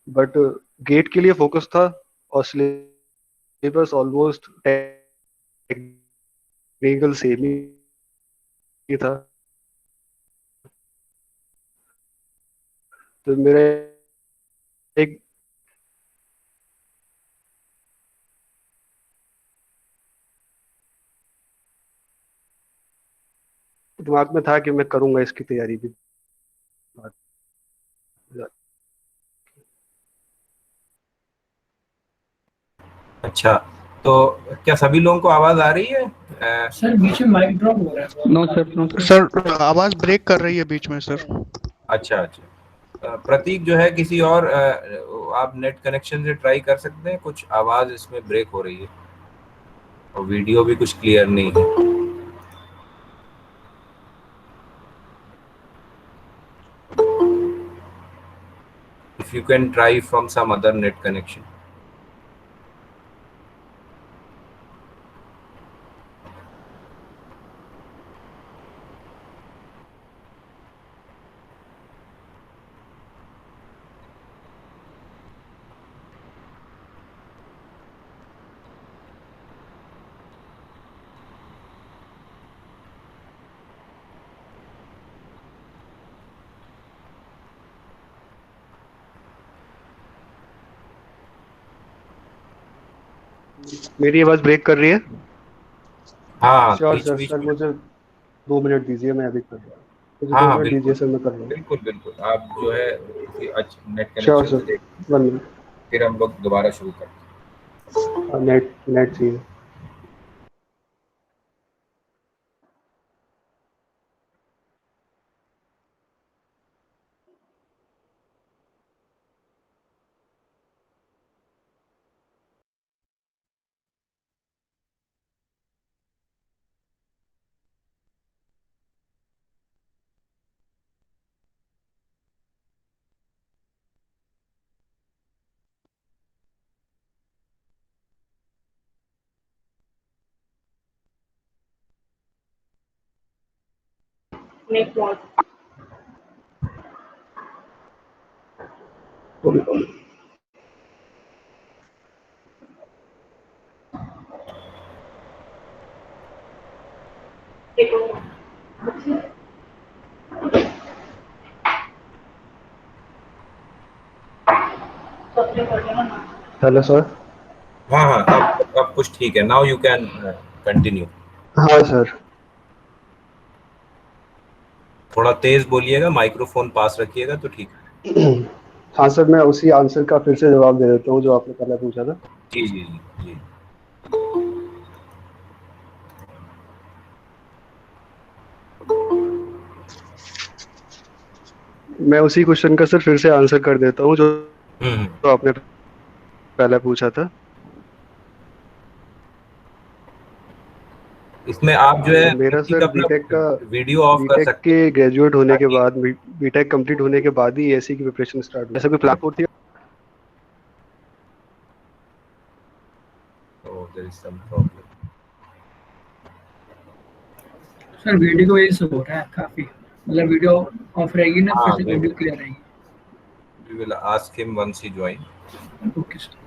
But get के लिए focus था, और सिलेबस ऑलमोस्ट टेक्निकल सेम ही था। तो मेरा एक दिमाग में था कि मैं करूंगा इसकी तैयारी भी। अच्छा, तो क्या सभी लोगों को आवाज आ रही है? सर बीच में माइक ड्रॉप हो रहा है। नो सर, नो सर, आवाज ब्रेक कर रही है बीच में सर। अच्छा अच्छा। प्रतीक जो है किसी और आप नेट कनेक्शन से ट्राई कर सकते हैं, कुछ आवाज इसमें ब्रेक हो रही है और वीडियो भी कुछ क्लियर नहीं है। If you can try from some other net connection. मेरी आवाज ब्रेक कर रही है? हाँ, श्योर बीच सर, बीच सर में। मुझे 2 मिनट दीजिए, मैं अभी कर रहा हूँ। मुझे हाँ दो हाँ, मिनट बिल्कुल दीजिए सर, मैं कर रहा हूँ। बिल्कुल बिल्कुल। आप जो है किसी अच्छे नेट श्योर कनेक्शन से सर, देख, 1 मिनट। फिर हम लोग दोबारा शुरू करते हैं। हाँ, नेट नेट चाहिए। Hello sir. हाँ हाँ, अब कुछ ठीक है। Now you can continue. हाँ सर। थोड़ा तेज बोलिएगा, माइक्रोफोन पास रखिएगा तो ठीक है। हाँ सर, मैं उसी आंसर का फिर से जवाब दे देता हूँ जो आपने पहले पूछा था। जी जी जी जी। मैं उसी क्वेश्चन का सर फिर से आंसर कर देता हूँ जो हम्म। जो आपने पहले पूछा था। इसमें आप जो है मेरा प्रतीक सर अपना बीटेक का, वीडियो ऑफ कर बीटेक सकते के हैं ग्रेजुएट होने के ताकि। बाद, बीटेक कंप्लीट होने के बाद ही एसी की प्रिपरेशन स्टार्ट हुई। ऐसा कोई प्लान होती है? Oh, there is some problem. Sir video की वजह से हो रहा है काफी, मतलब वीडियो ऑफ रहेगी ना, फिर हाँ, से वी वीडियो क्लियर रहेगी। Will ask him once he join. Okay sir.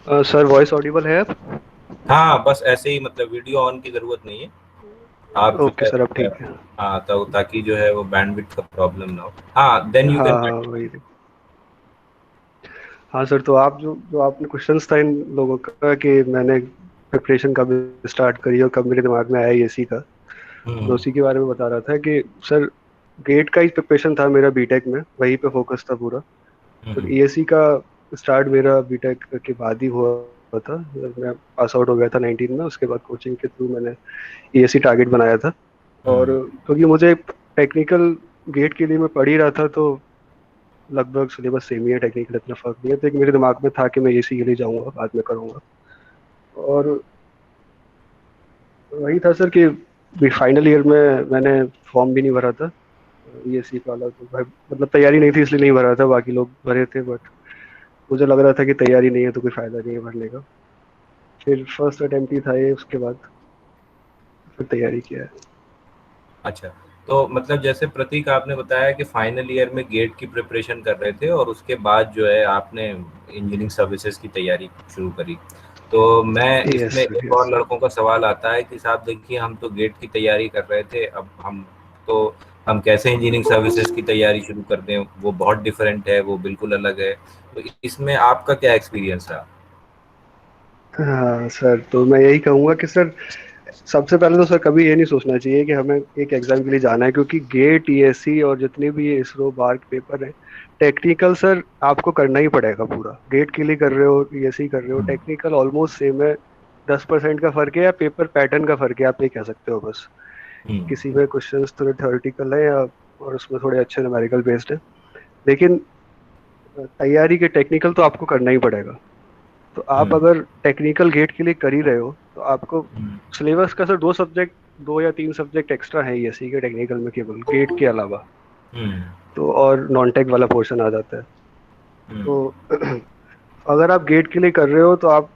Sir voice audible है अब? हाँ, बस ऐसे ही, मतलब वीडियो ऑन की जरूरत नहीं है। आप जो ओके है सर, अब ठीक है। हाँ, तो ताकि जो है वो बैंडविड्थ का प्रॉब्लम ना हो। हाँ, देन यू हाँ कैन। हाँ वही। हाँ सर, तो आप जो जो आपने क्वेश्चंस था इन लोगों का कि मैंने प्रिपरेशन कब स्टार्ट करी और कब मेरे दिमाग में आया एसी का, मैं हम्म। उसी के बारे में बता रहा था कि सर गेट का ही प्रिपरेशन था मेरा बीटेक में, वहीं पे फोकस था पूरा। फिर हम्म। ईएससी का स्टार्ट मेरा बीटेक के बाद ही हुआ था। जब मैं पास आउट हो गया था 19 में, उसके बाद कोचिंग के थ्रू मैंने ईएससी टारगेट बनाया था। और हम्म। क्योंकि मुझे टेक्निकल गेट के लिए मैं पढ़ ही रहा था, तो लगभग सिलेबस सेम ही है, टेक्निकल इतना फर्क नहीं है। तो एक मेरे दिमाग में था कि मैं ईएससी के लिए जाऊंगा, बाद में करूंगा। और वही था सर कि फाइनल ईयर में मैंने फॉर्म भी नहीं भरा था ईएससी का वाला। तो मतलब तैयारी नहीं थी इसलिए नहीं भरा था, बाकी लोग भरे थे। बट मुझे लग रहा था कि तैयारी नहीं है तो कोई फायदा नहीं है भरने का। फिर फर्स्ट अटेम्प्ट ही था ये, उसके बाद फिर तैयारी किया है। अच्छा, तो मतलब जैसे प्रतीक आपने बताया कि फाइनल ईयर में गेट की प्रिपरेशन कर रहे थे और उसके बाद जो है आपने इंजीनियरिंग सर्विसेज की तैयारी शुरू करी। तो मैं यस इसमें सर, एक यस और सर। लड़कों का सवाल आता है कि साहब देखिए, हम तो गेट की तैयारी कर रहे थे, अब तो हम कैसे इंजीनियरिंग सर्विसेज की तैयारी शुरू कर दें, वो बहुत डिफरेंट है, वो बिल्कुल अलग है। तो इसमें आपका क्या एक्सपीरियंस रहा? हाँ सर, तो मैं यही कहूँगा कि सर सबसे पहले तो सर कभी ये नहीं सोचना चाहिए कि हमें एक एग्जाम के लिए जाना है, क्योंकि गेट ईएससी और जितने भी ये इसरो बार के पेपर हैं, टेक्निकल सर आपको करना ही पड़ेगा पूरा। गेट के लिए कर रहे हो, ईएससी कर रहे हो, हम्म। टेक्निकल ऑलमोस्ट सेम है। 10% का फर्क है या पेपर पैटर्न का फर्क है, आप ये कह सकते हो बस। हम्म। किसी में क्वेश्चंस थोड़े थ्योरेटिकल है या और उसमें थोड़े अच्छे न्यूमेरिकल बेस्ड है, लेकिन तैयारी के टेक्निकल तो आपको करना ही पड़ेगा। तो आप हम्म। अगर टेक्निकल गेट के लिए कर ही रहे हो तो आपको हम्म। सिलेबस का सर 2 सब्जेक्ट, 2 या 3 सब्जेक्ट एक्स्ट्रा है ईएससी के टेक्निकल में, केवल गेट के अलावा। हम्म। तो और नॉन टेक वाला पोर्शन आ जाता है। हम्म। तो अगर आप गेट के लिए कर रहे हो तो आप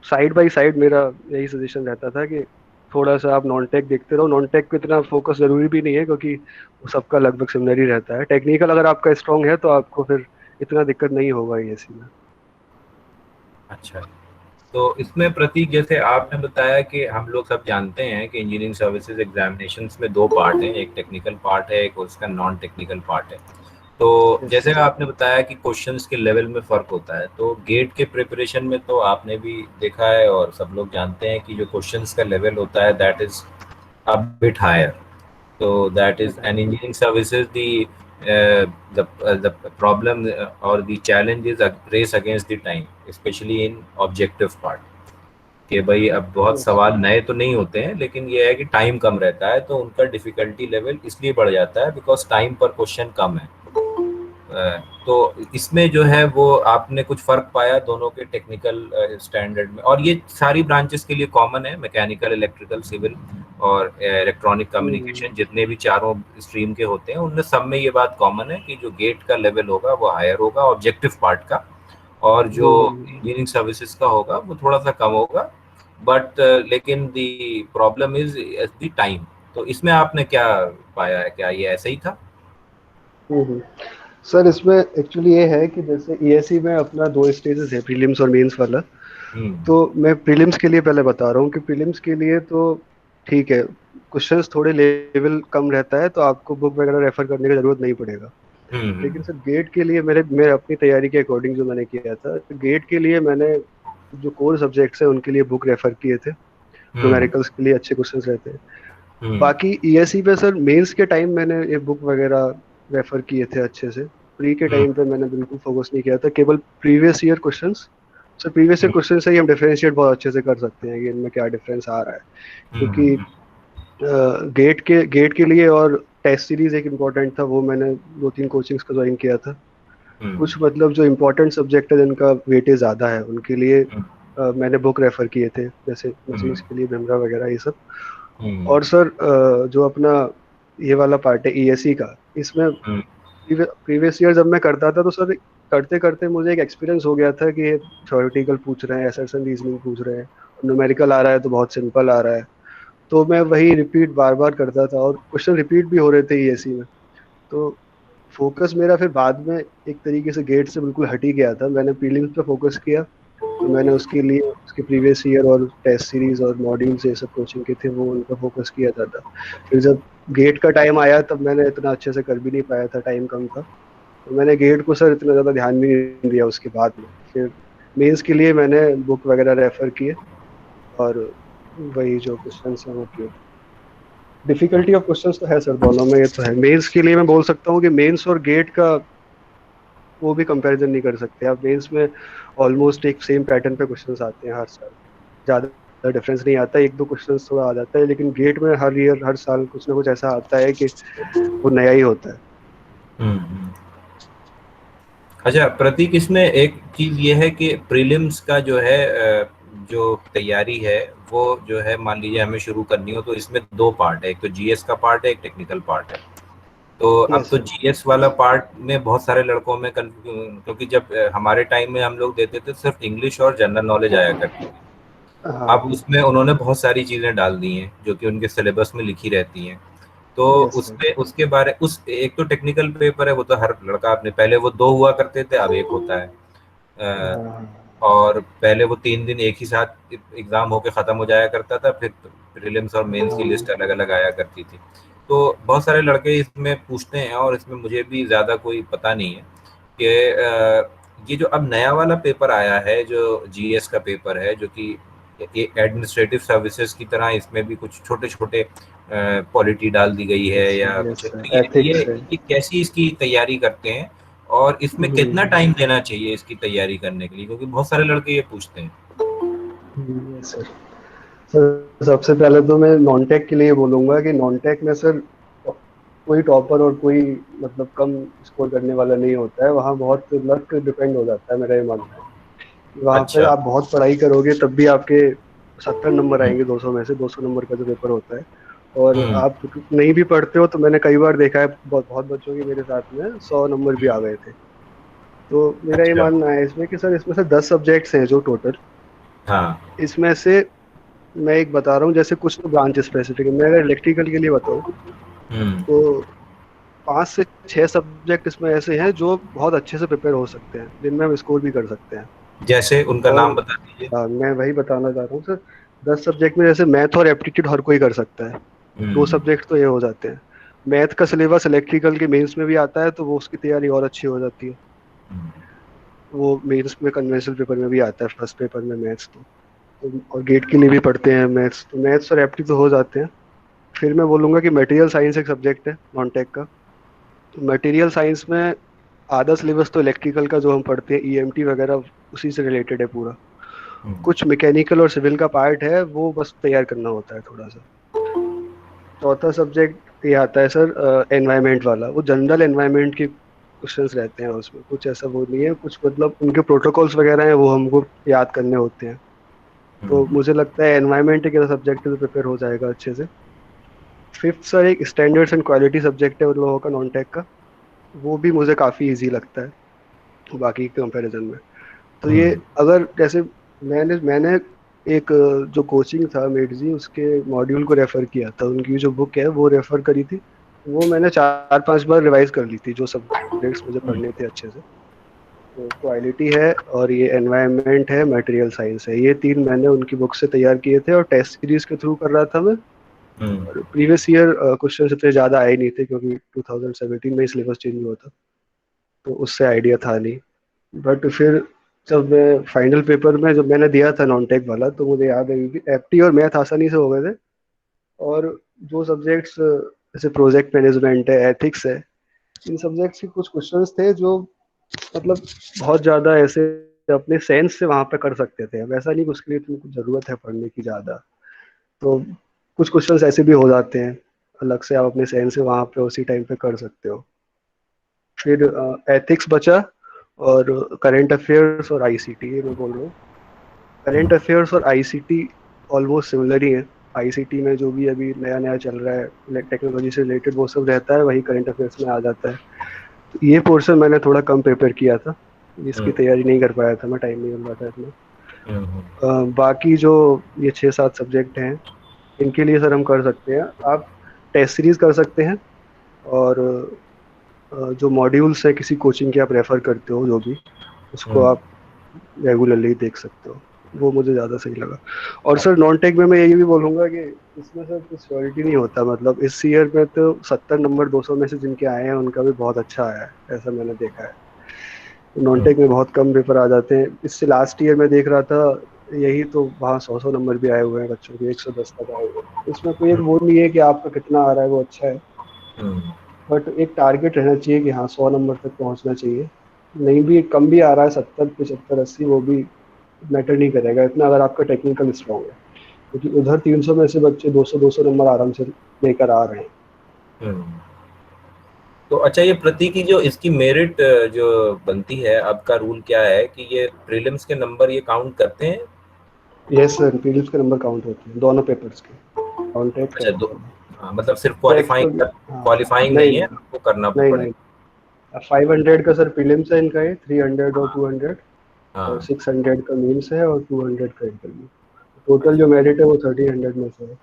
साइड बाय साइड, मेरा यही सजेशन रहता था कि थोड़ा सा आप नॉन टेक देखते रहो। नॉन टेक को इतना फोकस जरूरी भी नहीं है, क्योंकि वो सबका लगभग सिमिलर ही रहता है। टेक्निकल अगर आपका स्ट्रांग है तो आपको फिर इतना दिक्कत नहीं होगा ईएससी में। अच्छा, तो इसमें प्रतीक, जैसे आपने बताया कि हम लोग सब जानते हैं कि इंजीनियरिंग सर्विसेज एग्जामिनेशंस में दो पार्ट हैं, एक टेक्निकल पार्ट है, एक उसका नॉन टेक्निकल पार्ट है। तो यस जैसे सर। आपने बताया कि क्वेश्चंस के लेवल में फ़र्क होता है, तो गेट के प्रिपरेशन में तो आपने भी देखा है और सब लोग जानते हैं कि जो क्वेश्चंस का लेवल होता है that is a bit higher. So that is an engineering services. The problem or the challenge is a race against the time, especially in objective part. कि भाई अब बहुत यस। सवाल नए तो नहीं होते हैं, लेकिन ये है कि टाइम कम रहता है, तो उनका डिफिकल्टी लेवल इसलिए बढ़ जाता है बिकॉज टाइम पर क्वेश्चन कम है। तो इसमें जो है वो आपने कुछ फर्क पाया दोनों के टेक्निकल स्टैंडर्ड में? और ये सारी ब्रांचेस के लिए कॉमन है, मैकेनिकल, इलेक्ट्रिकल, सिविल और इलेक्ट्रॉनिक कम्युनिकेशन, जितने भी चारों स्ट्रीम के होते हैं उनमें सब में ये बात कॉमन है कि जो गेट का लेवल होगा वो हायर होगा ऑब्जेक्टिव पार्ट का, और जो इंजीनियरिंग सर्विसेज का होगा वो थोड़ा सा कम होगा। बट लेकिन the problem is the time. तो इसमें आपने क्या पाया है, क्या ये ऐसा ही था? हम्म। सर इसमें एक्चुअली ये है कि जैसे ईएससी में अपना 2 स्टेजेस है, प्रीलिम्स और मेंस वाला। हम्म। तो मैं प्रीलिम्स के लिए पहले बता रहा हूँ कि प्रीलिम्स के लिए तो ठीक है, क्वेश्चंस थोड़े लेवल कम रहता है, तो आपको बुक वगैरह रेफर करने की जरूरत नहीं पड़ेगा। हम्म। लेकिन सर गेट के लिए मेरे अपनी तैयारी के अकॉर्डिंग जो मैंने किया था, तो गेट के लिए मैंने जो कोर सब्जेक्ट्स है उनके लिए बुक रेफर किए थे। हम्म। न्यूमेरिकल्स के लिए अच्छे क्वेश्चंस रहते हैं। हम्म। बाकी ईएससी पे सर मेंस के टाइम मैंने ये बुक वगैरह रेफर किए थे अच्छे से। प्री के हम्म। टाइम पे मैंने बिल्कुल फोकस नहीं किया था, केवल previous year questions. Sir previous year hmm. Question से ही हम डिफरेंशिएट बहुत अच्छे से कर सकते हैं कि इनमें क्या डिफरेंस आ रहा है। क्योंकि हम्म। गेट के लिए और टेस्ट सीरीज एक इम्पोर्टेंट था, वो मैंने 2-3 कोचिंग्स का ज्वाइन किया था। हम्म। कुछ मतलब जो इम्पोर्टेंट सब्जेक्ट है जिनका वेटेज ज़्यादा है उनके लिए मैंने बुक रेफर किए थे, जैसे हम्म। मशीन्स के लिए भीमरा वगैरह ये सब। हम्म। और सर जो अपना ये वाला पार्ट है ईएससी का, इसमें हम्म। प्रीवियस ईयर जब मैं करता था तो सर करते करते मुझे एक एक्सपीरियंस हो गया था कि थ्योरेटिकल पूछ रहे हैं, असर्शन रीजनिंग पूछ रहे हैं, न्यूमेरिकल आ रहा है तो बहुत सिंपल आ रहा है। तो मैं वही रिपीट बार बार करता था और क्वेश्चन रिपीट भी हो रहे थे ईएससी में। तो फोकस मेरा फिर बाद में एक तरीके से गेट से बिल्कुल हट ही गया था। मैंने प्रीलिम्स पे फोकस किया तो मैंने उसके लिए उसके प्रीवियस ईयर और टेस्ट सीरीज और मॉड्यूल्स ये सब कोचिंग के थे, वो उन पर फोकस किया था। फिर जब गेट का टाइम आया तब मैंने इतना अच्छे से कर भी नहीं पाया था, टाइम कम था, तो मैंने गेट को सर इतना ज़्यादा ध्यान भी नहीं दिया उसके बाद में। फिर मेंस के लिए मैंने बुक वगैरह रेफर किए और वही जो क्वेश्चन है वो किए। डिफिकल्टी ऑफ क्वेश्चंस तो है सर दोनों में, ये तो है। मेंस के लिए मैं बोल सकता हूँ कि मेंस और गेट का वो भी कंपैरिजन नहीं कर सकते आप। मेंस में ऑलमोस्ट एक सेम पैटर्न पे क्वेश्चंस आते हैं हर साल, ज़्यादा डिफरेंस नहीं आता, एक दो क्वेश्चंस थोड़ा आ जाता है, लेकिन गेट में हर ईयर हर साल कुछ ना कुछ ऐसा आता है कि वो नया ही होता है। हम्म। अच्छा प्रतीक, इसमें एक चीज ये है कि प्रीलिम्स का जो है जो तैयारी है वो जो है, मान लीजिए हमें शुरू करनी हो तो इसमें दो पार्ट है, एक तो जीएस का पार्ट है, एक टेक्निकल पार्ट है। तो अब यस तो सर। जीएस वाला पार्ट में बहुत सारे लड़कों में क्योंकि जब हमारे टाइम में हम लोग देते थे सिर्फ इंग्लिश और जनरल नॉलेज आया करती थी। अब हाँ। उसमें उन्होंने बहुत सारी चीजें डाल दी हैं जो कि उनके सिलेबस में लिखी रहती हैं। तो यस सर। उसमें उसके बारे उस एक तो टेक्निकल पेपर है, वो तो हर लड़का अपने, पहले वो दो हुआ करते थे, अब एक होता है। अ, हाँ। और पहले वो 3 दिन एक ही साथ एग्जाम होके खत्म हो जाया करता था, फिर प्रीलिम्स और मेंस की लिस्ट अलग अलग आया करती थी। तो बहुत सारे लड़के इसमें पूछते हैं, और इसमें मुझे भी ज़्यादा कोई पता नहीं है कि ये जो अब नया वाला पेपर आया है जो जीएस का पेपर है, जो कि एडमिनिस्ट्रेटिव सर्विसेज की तरह, इसमें भी कुछ छोटे छोटे पॉलिटी डाल दी गई है यस या सर। यस कुछ, सर, तो ये एथिक्स है। ये कैसी इसकी तैयारी करते हैं, और इसमें कितना टाइम देना चाहिए इसकी तैयारी करने के लिए, क्योंकि बहुत सारे लड़के ये पूछते हैं। Yes sir. सर सबसे पहले तो मैं नॉन टेक के लिए बोलूंगा कि नॉन टेक में सर कोई टॉपर और कोई मतलब कम स्कोर करने वाला नहीं होता है, वहाँ बहुत लक डिपेंड हो जाता है, मेरा ये मानना है। वहाँ पे अच्छा। आप बहुत पढ़ाई करोगे तब भी आपके 70 नंबर हम्म। आएंगे 200 में से, 200 नंबर का जो पेपर होता है। और हम्म। आप नहीं भी पढ़ते हो तो मैंने कई बार देखा है, बहुत बहुत बच्चों के मेरे साथ में 100 नंबर भी आ गए थे। तो मेरा ये अच्छा। मानना है इसमें कि सर इसमें से 10 सब्जेक्ट्स हैं जो टोटल, हाँ। इसमें से मैं एक बता रहा हूँ, जैसे कुछ तो ब्रांच स्पेसिफिक है। मैं अगर इलेक्ट्रिकल के लिए बताऊँ हम्म। तो 5 से 6 सब्जेक्ट इसमें ऐसे हैं जो बहुत अच्छे से प्रिपेयर हो सकते हैं, जिनमें हम स्कोर भी कर सकते हैं। जैसे उनका और नाम बता दीजिए। मैं वही बताना चाह रहा हूँ सर। 10 सब्जेक्ट में जैसे मैथ और एप्टीट्यूड हर कोई कर सकता है, दो हम्म। सब्जेक्ट तो ये हो जाते हैं। मैथ का सिलेबस इलेक्ट्रिकल के मेंस में भी आता है, तो वो उसकी तैयारी और अच्छी हो जाती है। हम्म। वो मेंस में कन्वेंशनल पेपर में भी आता है, फर्स्ट पेपर में मैथ्स और गेट के लिए भी पढ़ते हैं मैथ्स, तो मैथ्स और एप्टी तो हो जाते हैं। फिर मैं बोलूंगा कि मटेरियल साइंस एक सब्जेक्ट है नॉन टेक का। तो मटेरियल साइंस में आधा सिलेबस तो इलेक्ट्रिकल का जो हम पढ़ते हैं ईएमटी वगैरह उसी से रिलेटेड है पूरा। हम्म। कुछ मैकेनिकल और सिविल का पार्ट है, वो बस तैयार करना होता है थोड़ा सा। चौथा सब्जेक्ट ये आता है सर एनवायरनमेंट वाला, वो जनरल एनवायरनमेंट के क्वेश्चंस रहते हैं उसमें, कुछ ऐसा वो नहीं है, कुछ मतलब उनके प्रोटोकॉल्स वगैरह हैं वो हमको याद करने होते हैं। तो हम्म। मुझे लगता है एनवायरनमेंट एक ऐसा सब्जेक्ट है जो प्रिपेयर हो जाएगा अच्छे से। फिफ्थ सर एक स्टैंडर्ड्स एंड क्वालिटी सब्जेक्ट है उन लोगों का नॉन टेक का, वो भी मुझे काफ़ी इजी लगता है बाकी के कंपैरिजन में। तो ये हम्म। अगर जैसे मैंने मैंने एक जो कोचिंग था मेडजी, उसके मॉड्यूल को रेफर किया था, उनकी जो बुक है वो रेफर करी थी। वो मैंने 4-5 बार रिवाइज कर ली थी, जो सब्जेक्ट्स मुझे हम्म। पढ़ने थे अच्छे से। तो क्वालिटी है और ये एनवायरनमेंट है, मटेरियल साइंस है, ये तीन मैंने उनकी बुक से तैयार किए थे और टेस्ट सीरीज के थ्रू कर रहा था मैं। हम्म। और प्रीवियस ईयर क्वेश्चन इतने ज़्यादा आए नहीं थे क्योंकि 2017 में ही सिलेबस चेंज हुआ था, तो उससे आइडिया था नहीं। बट फिर जब मैं फाइनल पेपर में जब मैंने दिया था नॉन टेक वाला, तो मुझे याद है कि एप्टी और मैथ आसानी से हो गए थे। और जो सब्जेक्ट्स जैसे प्रोजेक्ट मैनेजमेंट है, एथिक्स है, इन सब्जेक्ट्स के कुछ क्वेश्चंस थे जो मतलब बहुत ज़्यादा ऐसे अपने सेंस से वहाँ पे कर सकते थे। अब ऐसा नहीं कि उसके लिए तुमको जरूरत है पढ़ने की ज़्यादा, तो कुछ क्वेश्चंस ऐसे भी हो जाते हैं अलग से, आप अपने सेंस से वहाँ पे उसी टाइम पे कर सकते हो। फिर एथिक्स बचा, और करंट अफेयर्स और आईसीटी, ये मैं बोल रहा हूँ। करंट हम्म। अफेयर्स और आईसीटी ऑलमोस्ट सिमिलर ही है। आईसीटी में जो भी अभी नया नया चल रहा है टेक्नोलॉजी से रिलेटेड वो सब रहता है, वही करंट अफेयर्स में आ जाता है। तो ये पोर्शन मैंने थोड़ा कम प्रिपेयर किया था, इसकी हम्म। तैयारी नहीं कर पाया था मैं, टाइम नहीं मिल रहा था इतना। हम्म। बाकी जो ये 6-7 सब्जेक्ट हैं, इनके लिए सर हम कर सकते हैं, आप टेस्ट सीरीज कर सकते हैं। और जो मॉड्यूल्स है किसी कोचिंग के आप रेफर करते हो जो भी, उसको हम्म। आप रेगुलरली देख सकते हो, वो मुझे ज़्यादा सही लगा। और सर नॉन टेक में मैं यही भी बोलूँगा कि इसमें सर कुछ श्योरिटी नहीं होता, मतलब इस ईयर में तो 70 नंबर 200 में से जिनके आए हैं उनका भी बहुत अच्छा आया है, ऐसा मैंने देखा है। नॉन टेक में बहुत कम पेपर आ जाते हैं, इससे लास्ट ईयर में देख रहा था यही तो वहाँ 100 नंबर भी आए हुए हैं बच्चों के, 110 तक आए हुए हैं। इसमें कोई एक वो नहीं है कि आपका कितना आ रहा है वो अच्छा है, बट एक टारगेट रहना चाहिए कि हाँ 100 नंबर तक पहुंचना चाहिए। नहीं भी कम भी आ रहा है, 70 75 80, वो भी मैटर नहीं करेगा इतना अगर आपका टेक्निकल स्ट्रांग है, क्योंकि उधर 300 में से बच्चे 200 नंबर आराम से लेकर आ रहे हैं। तो अच्छा, ये प्रति की जो इसकी मेरिट जो बनती है, आपका रूल क्या है कि ये प्रीलिम्स के नंबर ये काउंट करते हैं? यस सर, पीडीएफ के नंबर काउंट होते हैं दोनों पेपर्स के, कॉन्टेक्ट अच्छा, और दो। हाँ, मतलब सिर्फ टेक तो। क्वालिफाइंग, हाँ क्वालिफाइंग नहीं नहीं है, नहीं आपको करना नहीं नहीं, पड़ेगा। 500 का सर प्रीलिम्स है इनका, ये 300 और 200, और हाँ। 600 का मेंस है और 200 का इंटरव्यू। टोटल जो अच्छा। मेरिट है वो 1300 में से है।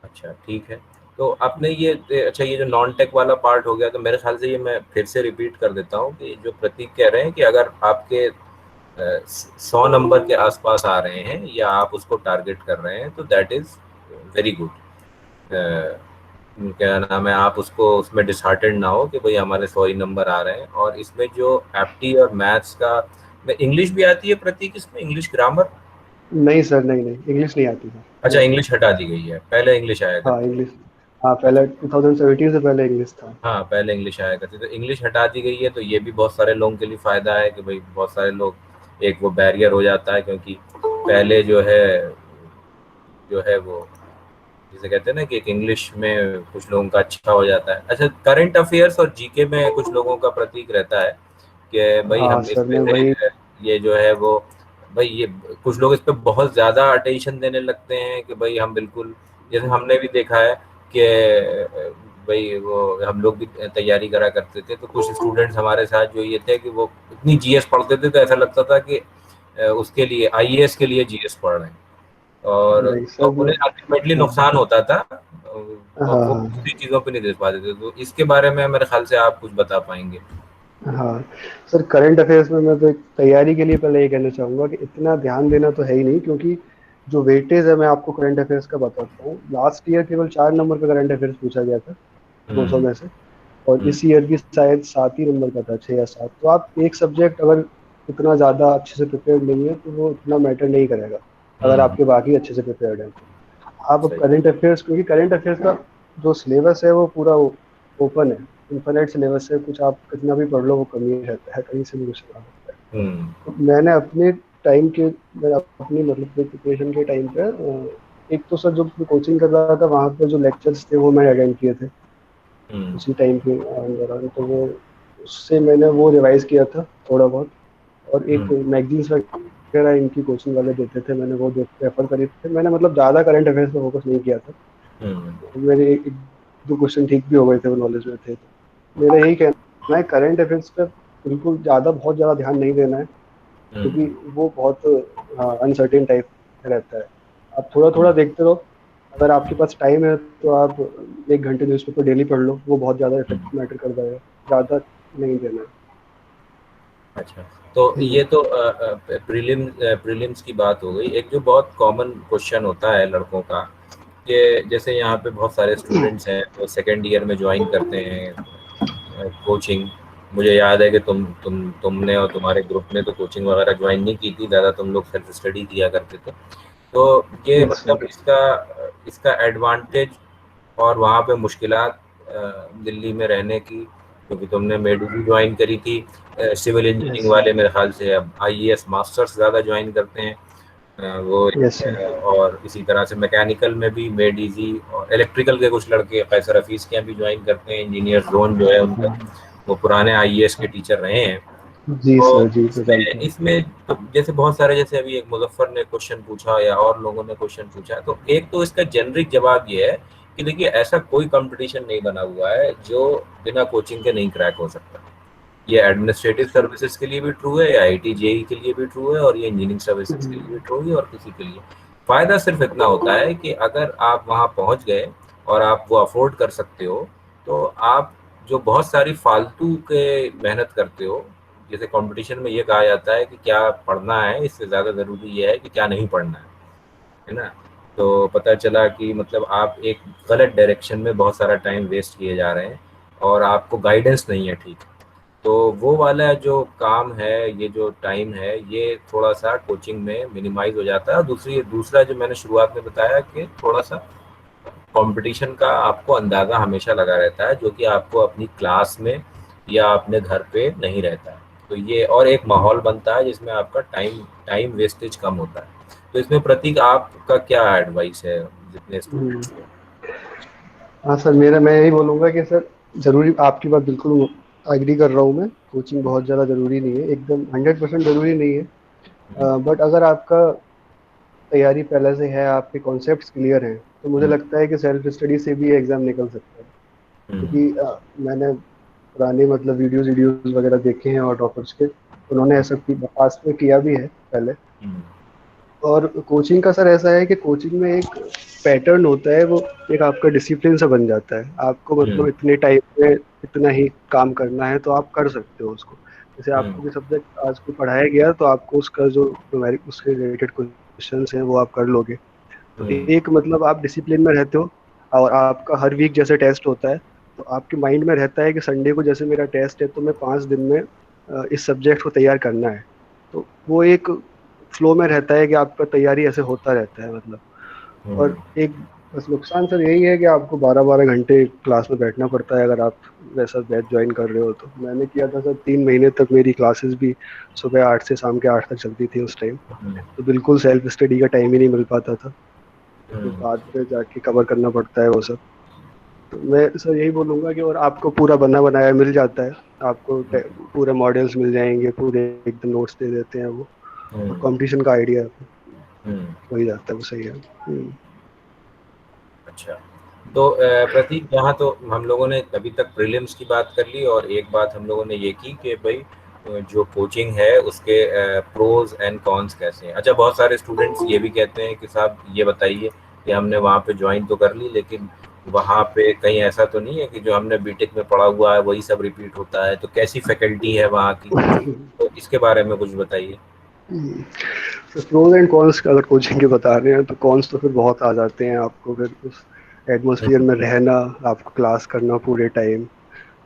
अच्छा, ठीक है। तो आपने ये अच्छा, ये जो नॉन टेक वाला पार्ट हो गया, तो मेरे ख्याल से ये मैं फिर से रिपीट कर देता हूँ कि जो प्रतीक कह रहे हैं कि अगर आपके 100 नंबर के आसपास आ रहे हैं या आप उसको टारगेट कर रहे हैं, तो दैट इज वेरी गुड। क्या नाम है, आप उसको उसमें डिसहार्टेड ना हो कि भाई हमारे 100 ही नंबर आ रहे हैं। और इसमें जो एप्टी और मैथ्स का, इंग्लिश भी आती है प्रतीक इसमें, इंग्लिश ग्रामर? नहीं सर, नहीं नहीं, इंग्लिश नहीं आती सर, अच्छा, नो। इंग्लिश हटा दी गई है, पहले इंग्लिश आया हाँ करती थी। इंग्लिश, हाँ पहले अच्छा। 2017 से पहले इंग्लिश था। हाँ, पहले इंग्लिश आया करती, तो इंग्लिश हटा दी गई है, तो ये भी बहुत सारे लोगों के लिए फ़ायदा है कि भाई बहुत सारे लोग, एक वो बैरियर हो जाता है, क्योंकि पहले जो है वो जिसे कहते हैं ना कि एक इंग्लिश में कुछ लोगों का अच्छा हो जाता है। अच्छा, करंट अफेयर्स और जीके में कुछ लोगों का प्रतीक रहता है कि भाई हाँ हम सर इसमें मैं से वही। ये जो है वो, भाई ये कुछ लोग इस पे बहुत ज़्यादा अटेंशन देने लगते हैं कि भाई हम बिल्कुल, जैसे हमने भी देखा है कि भाई वो हम लोग भी तैयारी करा करते थे, तो कुछ स्टूडेंट्स हमारे साथ जो ये थे कि वो इतनी जीएस पढ़ते थे तो ऐसा लगता था कि उसके लिए, आईएएस के लिए जीएस पढ़ रहे हैं, और नहीं सर उन्हें अल्टीमेटली हाँ नुकसान होता था, हाँ और वो हाँ दूसरी चीज़ों पे नहीं दे पाते थे। तो इसके बारे में मेरे ख्याल से आप कुछ बता पाएंगे। हाँ। सर करंट अफेयर्स में मैं तो एक तैयारी के लिए पहले ये कहना चाहूँगा कि इतना ध्यान देना तो है ही नहीं, क्योंकि जो वेटेज है मैं आपको करंट अफेयर्स का बताता हूँ। लास्ट ईयर केवल 4 नंबर का करंट अफेयर्स पूछा गया था 200 हम्म। में से, और हम्म। इस ईयर की शायद 7 ही नंबर का था, 6 या 7। तो आप एक सब्जेक्ट अगर इतना ज़्यादा अच्छे से प्रिपेयर्ड नहीं है तो वो इतना मैटर नहीं करेगा, अगर हम्म। आपके बाकी अच्छे से प्रिपेयर्ड है तो। आप सही। करंट अफेयर्स, क्योंकि करंट अफेयर्स का जो सिलेबस है वो पूरा ओपन है, इन्फिनिट सिलेबस है, कुछ आप कितना भी पढ़ लो वो कमी रहता है, कहीं से भी क्वेश्चन आ सकता है। हम्म। तो मैंने अपने टाइम के, मैं अपनी मतलब प्रिपरेशन के टाइम पे एक तो सर जो कोचिंग कर रहा था वहाँ पे जो लेक्चर्स थे वो मैंने अटेंड किए थे हम्म। उसी टाइम के दौरान, तो वो उससे मैंने वो रिवाइज किया था थोड़ा बहुत। और एक हम्म। मैगजीन्स वगैरह इनकी कोचिंग वाले देते थे, मैंने वो देख रेफर करी थे मैंने, मतलब ज़्यादा करंट अफेयर्स पे फोकस नहीं किया था। हम्म। मेरे एक दो क्वेश्चन ठीक भी हो गए थे, वो नॉलेज में थे। तो मेरा यही कहना है करंट अफेयर्स पे बिल्कुल ज़्यादा बहुत ज़्यादा ध्यान नहीं देना है, क्योंकि हम्म। वो बहुत अनसर्टेन टाइप रहता है। आप थोड़ा थोड़ा हम्म। देखते रहो, अगर आपके पास टाइम है तो आप 1 घंटे न्यूज़पेपर डेली पढ़ लो, वो बहुत ज़्यादा इफेक्ट हम्म। मैटर कर जाएगा, ज़्यादा नहीं देना अच्छा, तो है। ये तो प्रीलिम्स की बात हो गई। एक जो बहुत कॉमन क्वेश्चन होता है लड़कों का, कि जैसे यहाँ पे बहुत सारे स्टूडेंट्स हैं वो सेकेंड ईयर में ज्वाइन करते हैं कोचिंग। मुझे याद है कि तुमने और तुम्हारे ग्रुप ने तो कोचिंग वगैरह ज्वाइन नहीं की थी, ज़्यादा तुम लोग सेल्फ स्टडी किया करते थे। तो ये यस मतलब सर। इसका इसका एडवांटेज और वहाँ पे मुश्किलात दिल्ली में रहने की, क्योंकि तुमने मेडिकल ज्वाइन करी थी, सिविल यस इंजीनियरिंग सर। वाले मेरे ख्याल से अब आईएएस मास्टर्स ज़्यादा ज्वाइन करते हैं। वो यस सर। और इसी तरह से मैकेनिकल में भी मेड इजी, और इलेक्ट्रिकल के कुछ लड़के कैसर हफीज़ के यहाँ भी ज्वाइन करते हैं, इंजीनियर जोन जो है हाँ उनका, हाँ वो पुराने आईएएस के हाँ। टीचर रहे हैं। जी तो सर, जी सर, इसमें जानता हूँ। इसमें तो जैसे बहुत सारे, जैसे अभी एक मुजफ्फर ने क्वेश्चन पूछा या और लोगों ने क्वेश्चन पूछा, तो एक तो इसका जेनरिक जवाब ये है कि देखिए ऐसा कोई कंपटीशन नहीं बना हुआ है जो बिना कोचिंग के नहीं क्रैक हो सकता। ये एडमिनिस्ट्रेटिव जी। सर्विसेज के लिए भी ट्रू है, या आईटी जेई के लिए भी ट्रू है, और ये इंजीनियरिंग सर्विसेज के लिए भी हम्म, ट्रू है, और किसी के लिए। फायदा सिर्फ इतना होता है कि अगर आप वहां पहुंच गए और आप वो अफोर्ड कर सकते हो, तो आप जो बहुत सारी फालतू के मेहनत करते हो, जैसे कंपटीशन में ये कहा जाता है कि क्या पढ़ना है, इससे ज़्यादा ज़रूरी ये है कि क्या नहीं पढ़ना है ना। तो पता चला कि मतलब आप एक गलत डायरेक्शन में बहुत सारा टाइम वेस्ट किए जा रहे हैं और आपको गाइडेंस नहीं है ठीक। तो वो वाला जो काम है, ये जो टाइम है, ये थोड़ा सा कोचिंग में मिनिमाइज हो जाता है। दूसरा जो मैंने शुरुआत में बताया कि थोड़ा सा कंपटीशन का आपको अंदाज़ा हमेशा लगा रहता है, जो कि आपको अपनी क्लास में या अपने घर पे नहीं रहता है। तो ये और एक माहौल बनता है जिसमें आपका टाइम वेस्टेज कम होता है। तो इसमें प्रतीक आपका क्या एडवाइस है जितने हम्म। स्टूडेंट्स को? हाँ सर, मैं यही बोलूँगा कि सर ज़रूरी, आपकी बात बिल्कुल एग्री कर रहा हूँ मैं। कोचिंग बहुत ज़्यादा ज़रूरी नहीं है, एकदम 100% ज़रूरी नहीं है। बट अगर आपका तैयारी पहले से है, आपके कॉन्सेप्ट्स क्लियर हैं, तो मुझे हम्म, लगता है कि सेल्फ स्टडी से भी एग्ज़ाम निकल सकता है। हम्म, क्योंकि मैंने पुराने मतलब वीडियोस वगैरह देखे हैं और टॉपर्स के, उन्होंने ऐसा पास्ट में किया भी है पहले। हम्म, और कोचिंग का सर ऐसा है कि कोचिंग में एक पैटर्न होता है, वो एक आपका डिसिप्लिन सा बन जाता है। आपको मतलब हम्म, इतने टाइम में इतना ही काम करना है, तो आप कर सकते हो उसको। जैसे हम्म, आपको कोई सब्जेक्ट आज को पढ़ाया गया, तो आपको उसका जो न्यूमेरिक उसके रिलेटेड क्वेश्चंस हैं वो आप कर लोगे। तो हम्म, एक मतलब आप डिसिप्लिन में रहते हो। और आपका हर वीक जैसे टेस्ट होता है, तो आपके माइंड में रहता है कि संडे को जैसे मेरा टेस्ट है, तो मैं 5 दिन में इस सब्जेक्ट को तैयार करना है। तो वो एक फ्लो में रहता है कि आपका तैयारी ऐसे होता रहता है मतलब। हम्म, और एक बस नुकसान सर यही है कि आपको 12-12 घंटे क्लास में बैठना पड़ता है, अगर आप वैसा बैच ज्वाइन कर रहे हो। तो मैंने किया था सर, 3 महीने तक मेरी क्लासेस भी सुबह 8 से शाम के 8 तक चलती थी उस टाइम। हम्म, तो बिल्कुल सेल्फ स्टडी का टाइम ही नहीं मिल पाता था। तो फिर हम्म, बाद में जाके कवर करना पड़ता है वो सब। तो मैं सर यही बोलूंगा कि, और आपको पूरा बना बनाया मिल जाता है। आपको पूरे मॉडल्स मिल जाएंगे, पूरे एकदम नोट्स दे देते हैं वो। और हम्म, कंपटीशन का आइडिया हम्म। हो ही जाता है, वो सही है। अच्छा, तो प्रतीक, यहाँ तो हम लोगों ने अभी तक प्रीलिम्स की बात कर ली और एक बात हम लोगों ने ये की कि भाई जो कोचिंग है उसके प्रोज एंड कॉन्स कैसे हैं। अच्छा, बहुत सारे स्टूडेंट्स ये भी कहते हैं कि साहब ये बताइए कि हमने वहाँ पे ज्वाइन तो कर ली, लेकिन वहाँ पे कहीं ऐसा तो नहीं है कि जो हमने बीटेक में पढ़ा हुआ है वही सब रिपीट होता है, तो कैसी फैकल्टी है वहाँ की, तो इसके बारे में कुछ बताइए। तो प्रोज एंड कॉन्स अगर कोचिंग के बता रहे हैं, तो कॉन्स तो फिर बहुत आ जाते हैं। आपको फिर उस एटमोसफियर में हम्म, रहना, आपको क्लास करना पूरे टाइम,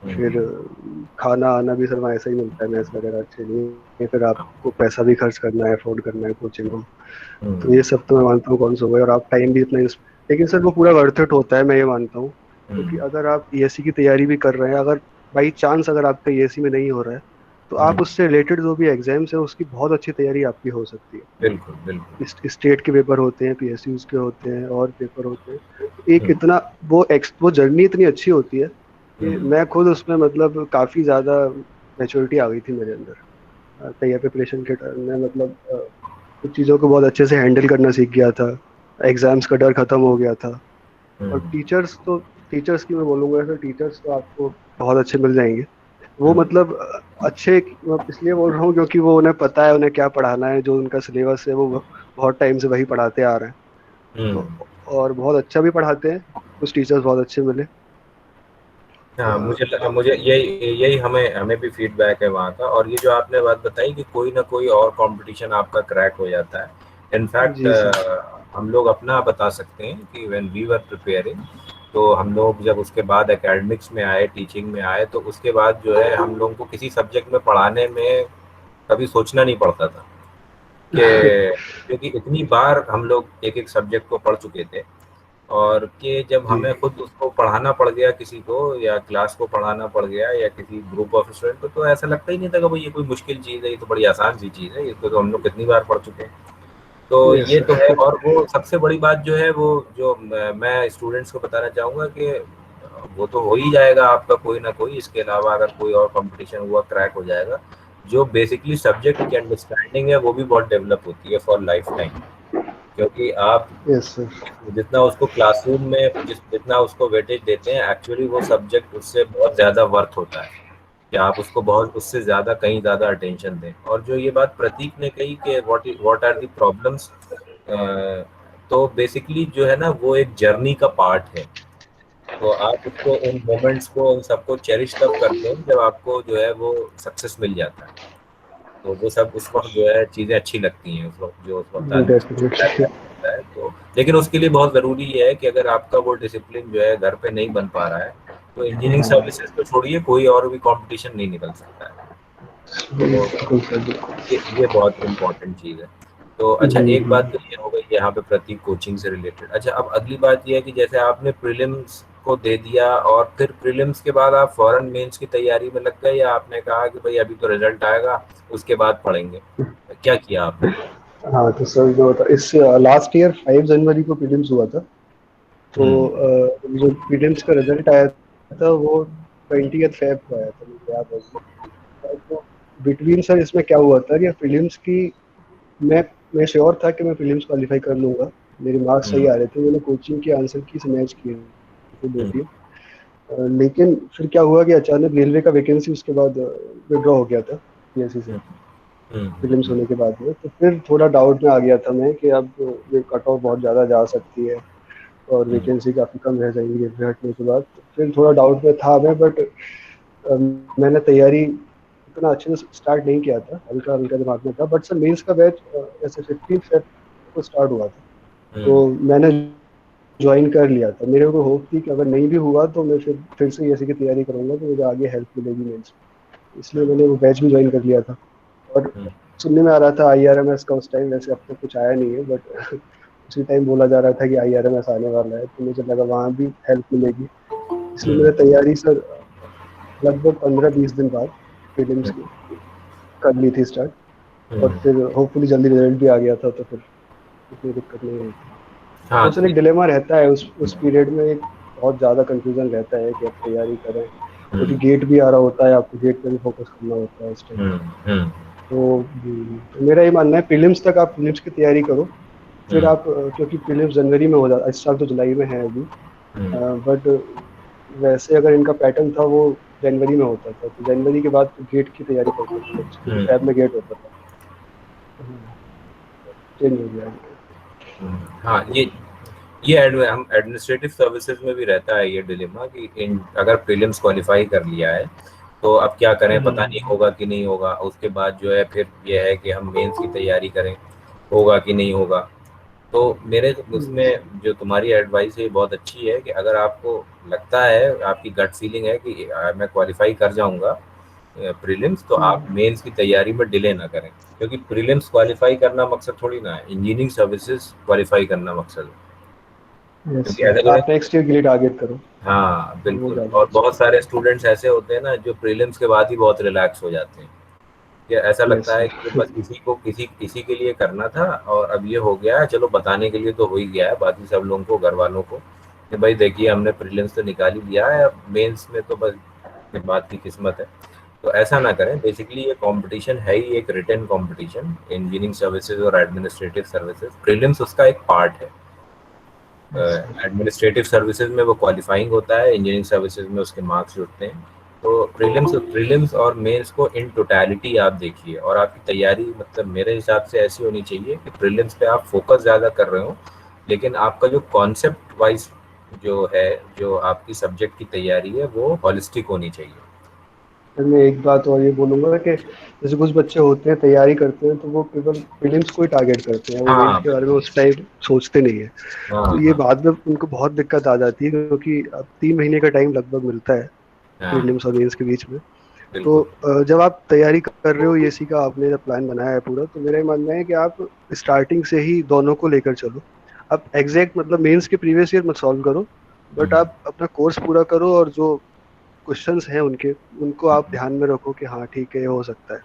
फिर हम्म, खाना आना भी सर वहाँ ऐसा ही मिलता है, मैथ्स वगैरह अच्छे नहीं है। फिर आपको पैसा भी खर्च करना है, अफोर्ड करना है कोचिंग को। तो हम्म, ये सब तो मैं मानता हूँ कौन सा हो गया, और आप टाइम भी इतना लेकिन सर वो पूरा वर्थ इट होता है, मैं ये मानता हूँ। क्योंकि हम्म, अगर आप ईएससी की तैयारी भी कर रहे हैं, अगर बाई चांस अगर आपका ईएससी में नहीं हो रहा है, तो आप हम्म, उससे रिलेटेड जो भी एग्जाम्स है, उसकी बहुत अच्छी तैयारी आपकी हो सकती है। बिल्कुल बिल्कुल। स्टेट के पेपर होते हैं, पीएसयूज के होते हैं, और पेपर होते हैं। तो एक हम्म, इतना वो जर्नी इतनी अच्छी होती है कि हम्म, मैं खुद उसमें मतलब काफी ज्यादा मैच्योरिटी आ गई थी मेरे अंदर। तैयार प्रिपरेशन के टाइम में मतलब कुछ चीज़ों को बहुत अच्छे से हैंडल करना सीख गया था। एग्जाम्स का डर खत्म हो गया था। और हम्म, टीचर्स की मैं बोलूंगा सर, टीचर्स तो आपको बहुत अच्छे मिल जाएंगे। वो हम्म, मतलब अच्छे, मैं इसलिए बोल रहा हूँ क्योंकि वो उन्हें पता है उन्हें क्या पढ़ाना है। जो उनका सिलेबस है वो बहुत टाइम से वही पढ़ाते आ रहे हैं। हम्म। तो और बहुत अच्छा भी पढ़ाते हैं। कुछ टीचर्स बहुत अच्छे मिले। हाँ, मुझे यही यही हमें हमें भी फीडबैक है वहाँ का। और ये जो आपने बात बताई कि कोई ना कोई और कंपटीशन आपका क्रैक हो जाता है, इनफैक्ट जी सर। हम लोग अपना बता सकते हैं कि व्हेन वी वर प्रिपेयरिंग, तो हम लोग जब उसके बाद एकेडमिक्स में आए, टीचिंग में आए, तो उसके बाद जो है हम लोगों को किसी सब्जेक्ट में पढ़ाने में कभी सोचना नहीं पड़ता था कि, क्योंकि इतनी बार हम लोग एक एक सब्जेक्ट को पढ़ चुके थे। और कि जब जी। हमें खुद उसको पढ़ाना पड़ गया किसी को, या क्लास को पढ़ाना पड़ गया, या किसी ग्रुप ऑफ स्टूडेंट को, तो ऐसा लगता ही नहीं था कि भाई ये कोई मुश्किल चीज़ है, ये तो बड़ी आसान सी चीज़ है, इसको तो हम लोग कितनी बार पढ़ चुके हैं। तो यस ये तो है। सर। और वो सबसे बड़ी बात जो है, वो जो मैं स्टूडेंट्स को बताना चाहूँगा कि वो तो हो ही जाएगा आपका कोई ना कोई, इसके अलावा अगर कोई और कंपटीशन हुआ क्रैक हो जाएगा। जो बेसिकली सब्जेक्ट की अंडरस्टैंडिंग है वो भी बहुत डेवलप होती है फॉर लाइफ टाइम। क्योंकि आप यस सर। जितना उसको क्लासरूम में जितना उसको वेटेज देते हैं, एक्चुअली वो सब्जेक्ट उससे बहुत ज़्यादा वर्थ होता है कि आप उसको बहुत उससे ज़्यादा कहीं ज़्यादा अटेंशन दें। और जो ये बात प्रतीक ने कही कि व्हाट आर द प्रॉब्लम्स, तो बेसिकली जो है ना, वो एक जर्नी का पार्ट है। तो आप उसको, उन मोमेंट्स को, उन सबको चेरिश तब करते हैं जब आपको जो है वो सक्सेस मिल जाता है। तो वो सब उस वक्त जो है चीज़ें अच्छी लगती हैं, उस वक्त जो उस वक्त डेफिनेटली। होता है। तो लेकिन उसके लिए बहुत ज़रूरी है कि अगर आपका वो डिसिप्लिन जो है घर पे नहीं बन पा रहा है, तो इंजीनियरिंग हाँ, सर्विसेज तो छोड़िए, कोई और भी कंपटीशन नहीं निकल सकता है। तो बिल्कुल सर, बिल्कुल। ये बहुत इम्पोर्टेंट चीज़ है। तो अच्छा, एक बात तो ये हो गई यहाँ पे प्रतीक कोचिंग से रिलेटेड। अच्छा, अब अगली बात ये है कि जैसे आपने प्रीलिम्स को दे दिया और फिर प्रीलिम्स के बाद आप फौरन मेंस की तैयारी में लग गए, या आपने कहा कि भाई अभी तो रिजल्ट आएगा उसके बाद पढ़ेंगे, क्या किया आपने? हाँ, तो सर जो होता इस लास्ट ईयर 5 जनवरी को प्रीलिम्स हुआ था। तो हम्म जो प्रीलिम्स का रिजल्ट आया था वो 20 फेब को आया था, मुझे याद है। तो बिटवीन सर इसमें क्या हुआ था कि प्रीलिम्स की मैं मैं श्योर था कि मैं प्रीलिम्स क्वालिफाई कर लूंगा, मेरे मार्क्स सही हम्म आ रहे थे, मैंने कोचिंग के आंसर की से मैच किए थे दो हम्म तीन। लेकिन फिर क्या हुआ कि अचानक रेलवे का वैकेंसी उसके बाद विड्रॉ हो गया था पीएससी से, हम्म हम्म प्रीलिम्स हम्म होने के बाद में। तो फिर थोड़ा डाउट में आ गया था मैं कि अब ये कट ऑफ बहुत ज़्यादा जा सकती है और हम्म वैकेंसी काफ़ी कम रह जाएंगी रेलवे हटने के बाद। तो फिर थोड़ा डाउट में था मैं, बट मैंने तैयारी इतना अच्छे से स्टार्ट नहीं किया था, हल्का हल्का दिमाग में था। बट सर मेंस का बैच ऐसे 15 फेब को स्टार्ट हुआ था, हम्म तो मैंने ज्वाइन कर लिया था। मेरे को होप थी कि अगर नहीं भी हुआ तो मैं फिर से ऐसी की तैयारी करूंगा तो मुझे आगे हेल्प मिलेगी मेंस में, इसलिए मैंने वो बैच भी ज्वाइन कर लिया था। और हम्म सुनने में आ रहा था आईआरएमएस का उस टाइम, वैसे अब तक कुछ आया नहीं है, बट उसी टाइम बोला जा रहा था कि आईआरएमएस आने वाला है, तो मुझे लगा वहाँ भी हेल्प मिलेगी। इसलिए मैंने तैयारी सर लगभग 15-20 दिन बाद प्रीलिम्स की कर ली थी स्टार्ट। और हम्म। फिर होपफुली जल्दी रिजल्ट भी आ गया था, तो फिर इतनी दिक्कत नहीं हुई थी। हाँ तो सर एक डिलेमा रहता है उस पीरियड में, एक बहुत ज़्यादा कंफ्यूजन रहता है कि अब तैयारी करें, क्योंकि हम्म गेट भी आ रहा होता है, आपको गेट पे भी फोकस करना होता है इस टाइम। हम्म हम्म तो मेरा ये मानना है प्रीलिम्स तक आप प्रीलिम्स की तैयारी करो। फिर हम्म आप क्योंकि प्रीलिम्स जनवरी में हो जाता, इस साल तो जुलाई में है अभी, हम्म बट वैसे अगर इनका पैटर्न था वो जनवरी में होता था, तो जनवरी के बाद गेट की तैयारी कर सकते हैं, क्योंकि हम्म फैब में गेट होता था। चेंज हो गया है। हाँ, ये हम एडमिनिस्ट्रेटिव सर्विसेज में भी रहता है ये डिलेमा कि इन अगर प्रीलिम्स क्वालिफाई कर लिया है तो अब क्या करें, पता नहीं होगा कि नहीं होगा। उसके बाद जो है फिर ये है कि हम मेंस की तैयारी करें, होगा कि नहीं होगा। तो मेरे Yes. उसमें जो तुम्हारी एडवाइस है ये बहुत अच्छी है कि अगर आपको लगता है, आपकी गट फीलिंग है कि मैं क्वालिफाई कर जाऊंगा प्रीलिम्स, तो आप मेंस की तैयारी में डिले ना करें, क्योंकि प्रीलिम्स क्वालिफाई करना मकसद थोड़ी ना है, इंजीनियरिंग सर्विसेज क्वालिफाई करना मकसद है। यस क्योंकि सर, ऐसा आप नेक्स्ट ईयर के लिए टारगेट करो, हाँ वो बिल्कुल, ज़्यादा और अच्छा बहुत सारे स्टूडेंट्स ऐसे होते हैं ना जो प्रीलिम्स के बाद ही बहुत रिलैक्स हो जाते हैं, कि ऐसा है। यस लगता है कि सर। बस इसी को किसी के लिए करना था और अब ये हो गया है, चलो बताने के लिए तो हो ही गया है बाकी सब लोगों को, घर वालों को, कि भाई देखिए हमने प्रीलिम्स तो निकाल ही लिया है, अब मेंस में तो बस बात की किस्मत है। तो ऐसा ना करें। बेसिकली ये कंपटीशन है ही एक रिटन कंपटीशन, इंजीनियरिंग सर्विसेज और एडमिनिस्ट्रेटिव सर्विसेज, प्रीलिम्स उसका एक पार्ट है। Yes sir. एडमिनिस्ट्रेटिव सर्विसेज में वो क्वालिफाइंग होता है, इंजीनियरिंग सर्विसेज में उसके मार्क्स जुड़ते हैं। तो प्रीलिम्स और मेंस को इन टोटलिटी आप देखिए, और आपकी तैयारी मतलब मेरे हिसाब से ऐसी होनी चाहिए कि प्रीलिम्स पे आप फोकस ज़्यादा कर रहे हो, लेकिन आपका जो कॉन्सेप्ट वाइज जो है, जो आपकी सब्जेक्ट की तैयारी है, वो हॉलिस्टिक होनी चाहिए। सर मैं एक बात और ये बोलूंगा कि जैसे कुछ बच्चे होते हैं तैयारी करते हैं तो वो केवल प्रीलिम्स को ही टारगेट करते हैं, वो मेंस हाँ के बारे में उस टाइम सोचते नहीं है। हाँ तो ये हाँ बाद में उनको बहुत दिक्कत आ जाती है, क्योंकि अब 3 महीने का टाइम लगभग मिलता है हाँ प्रीलिम्स और मेंस के बीच में। तो बिल्कुल। जब आप तैयारी कर रहे हो ईएससी का, आपने जब प्लान बनाया है पूरा, तो मेरा ये मानना है कि आप स्टार्टिंग से ही दोनों को लेकर चलो। आप एग्जैक्ट मतलब मेंस के प्रीवियस ईयर मत सॉल्व करो, बट हम्म, आप अपना कोर्स पूरा करो, और जो क्वेश्चंस हैं उनके उनको आप ध्यान में रखो कि हाँ ठीक है ये हो सकता है।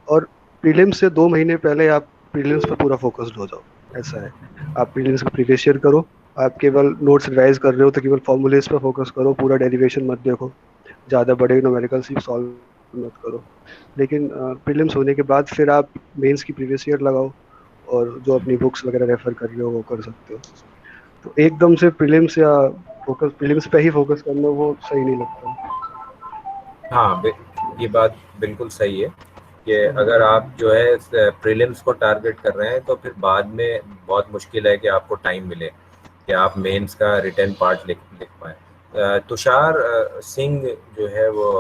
और प्रीलिम्स से 2 महीने पहले आप प्रीलिम्स पर पूरा फोकस्ड हो जाओ, ऐसा है। आप प्रीलिम्स का प्रीवियस ईयर करो, आप केवल नोट्स रिवाइज कर रहे हो तो केवल फॉर्मूलेस पर फोकस करो, पूरा डेरिवेशन मत देखो, ज़्यादा बड़े न्यूमेरिकल्स ही सॉल्व मत करो। लेकिन प्रीलिम्स होने के बाद फिर आप मेंस की प्रीवियस ईयर लगाओ, और जो अपनी बुक्स वगैरह रेफर कर रहे हो वो कर सकते हो। तो एकदम से प्रीलिम्स या फोकस प्रीलिम्स पे ही फोकस करना वो सही नहीं लगता। हाँ ये बात बिल्कुल सही है कि अगर आप जो है प्रीलिम्स को टारगेट कर रहे हैं तो फिर बाद में बहुत मुश्किल है कि आपको टाइम मिले कि आप मेंस का रिटर्न पार्ट लिख लिख पाए। तुषार सिंह जो है वो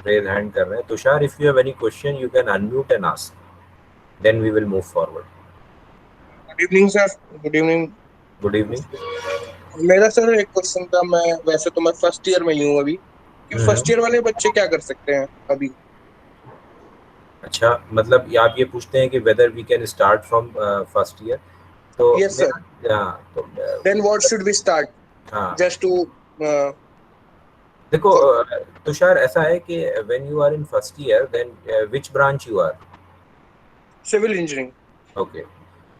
रेज हैंड कर रहे हैं। Tushar, if you have any question you can unmute and ask. then we will move forward. Good evening sir. Good evening. Good evening. मेरा सर एक क्वेश्चन था, मैं वैसे तो मैं फर्स्ट ईयर में ही हूँ अभी, कि फर्स्ट ईयर वाले बच्चे क्या कर सकते हैं अभी? अच्छा, मतलब आप ये पूछते हैं कि whether we can start from first year? तो Yes, sir. हाँ, तो Then what should we start? हाँ, Just to देखो तुषार, ऐसा है कि when you are in first year, then which branch you are? civil engineering. Okay,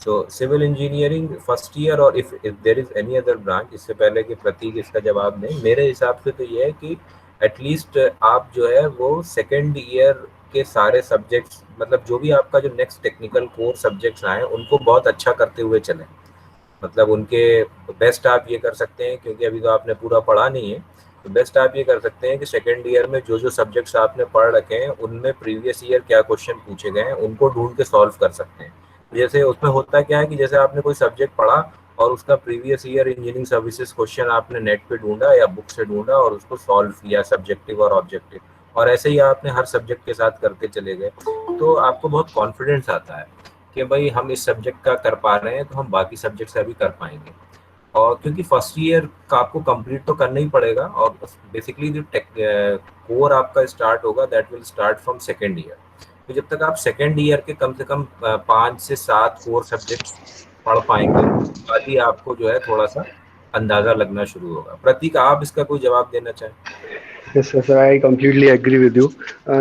so civil engineering first year, और if there is any other branch, इससे पहले कि प्रतीक इसका जवाब दें, मेरे हिसाब से तो ये है कि एटलीस्ट आप जो है वो सेकेंड ईयर के सारे सब्जेक्ट्स, मतलब जो भी आपका जो नेक्स्ट टेक्निकल कोर सब्जेक्ट्स आए उनको बहुत अच्छा करते हुए चलें। मतलब उनके बेस्ट आप ये कर सकते हैं, क्योंकि अभी तो आपने पूरा पढ़ा नहीं है, तो बेस्ट आप ये कर सकते हैं कि सेकेंड ईयर में जो जो सब्जेक्ट्स आपने पढ़ रखे हैं उनमें प्रीवियस ईयर क्या क्वेश्चन पूछे गए हैं उनको ढूंढ के सॉल्व कर सकते हैं। जैसे उसमें होता क्या है कि जैसे आपने कोई सब्जेक्ट पढ़ा और उसका previous year engineering services question आपने नेट पे ढूंढा या बुक से ढूंढा और उसको सॉल्व किया, सब्जेक्टिव और ऑब्जेक्टिव, और ऐसे ही आपने हर सब्जेक्ट के साथ करते चले गए, तो आपको बहुत कॉन्फिडेंस आता है कि भाई हम इस सब्जेक्ट का कर पा रहे हैं तो हम बाकी सब्जेक्ट से भी कर पाएंगे। और क्योंकि फर्स्ट ईयर का आपको कंप्लीट तो करना ही पड़ेगा, और बेसिकली जो कोर आपका स्टार्ट होगा that will start from second year. तो जब तक आप सेकेंड ईयर के कम से कम 5 से 7 कोर सब्जेक्ट पढ़ पाएंगे, बाद ही आपको जो है थोड़ा सा अंदाजा लगना शुरू होगा। प्रतीक, आप इसका कोई जवाब देना चाहें? Yes, sir, I completely agree with you.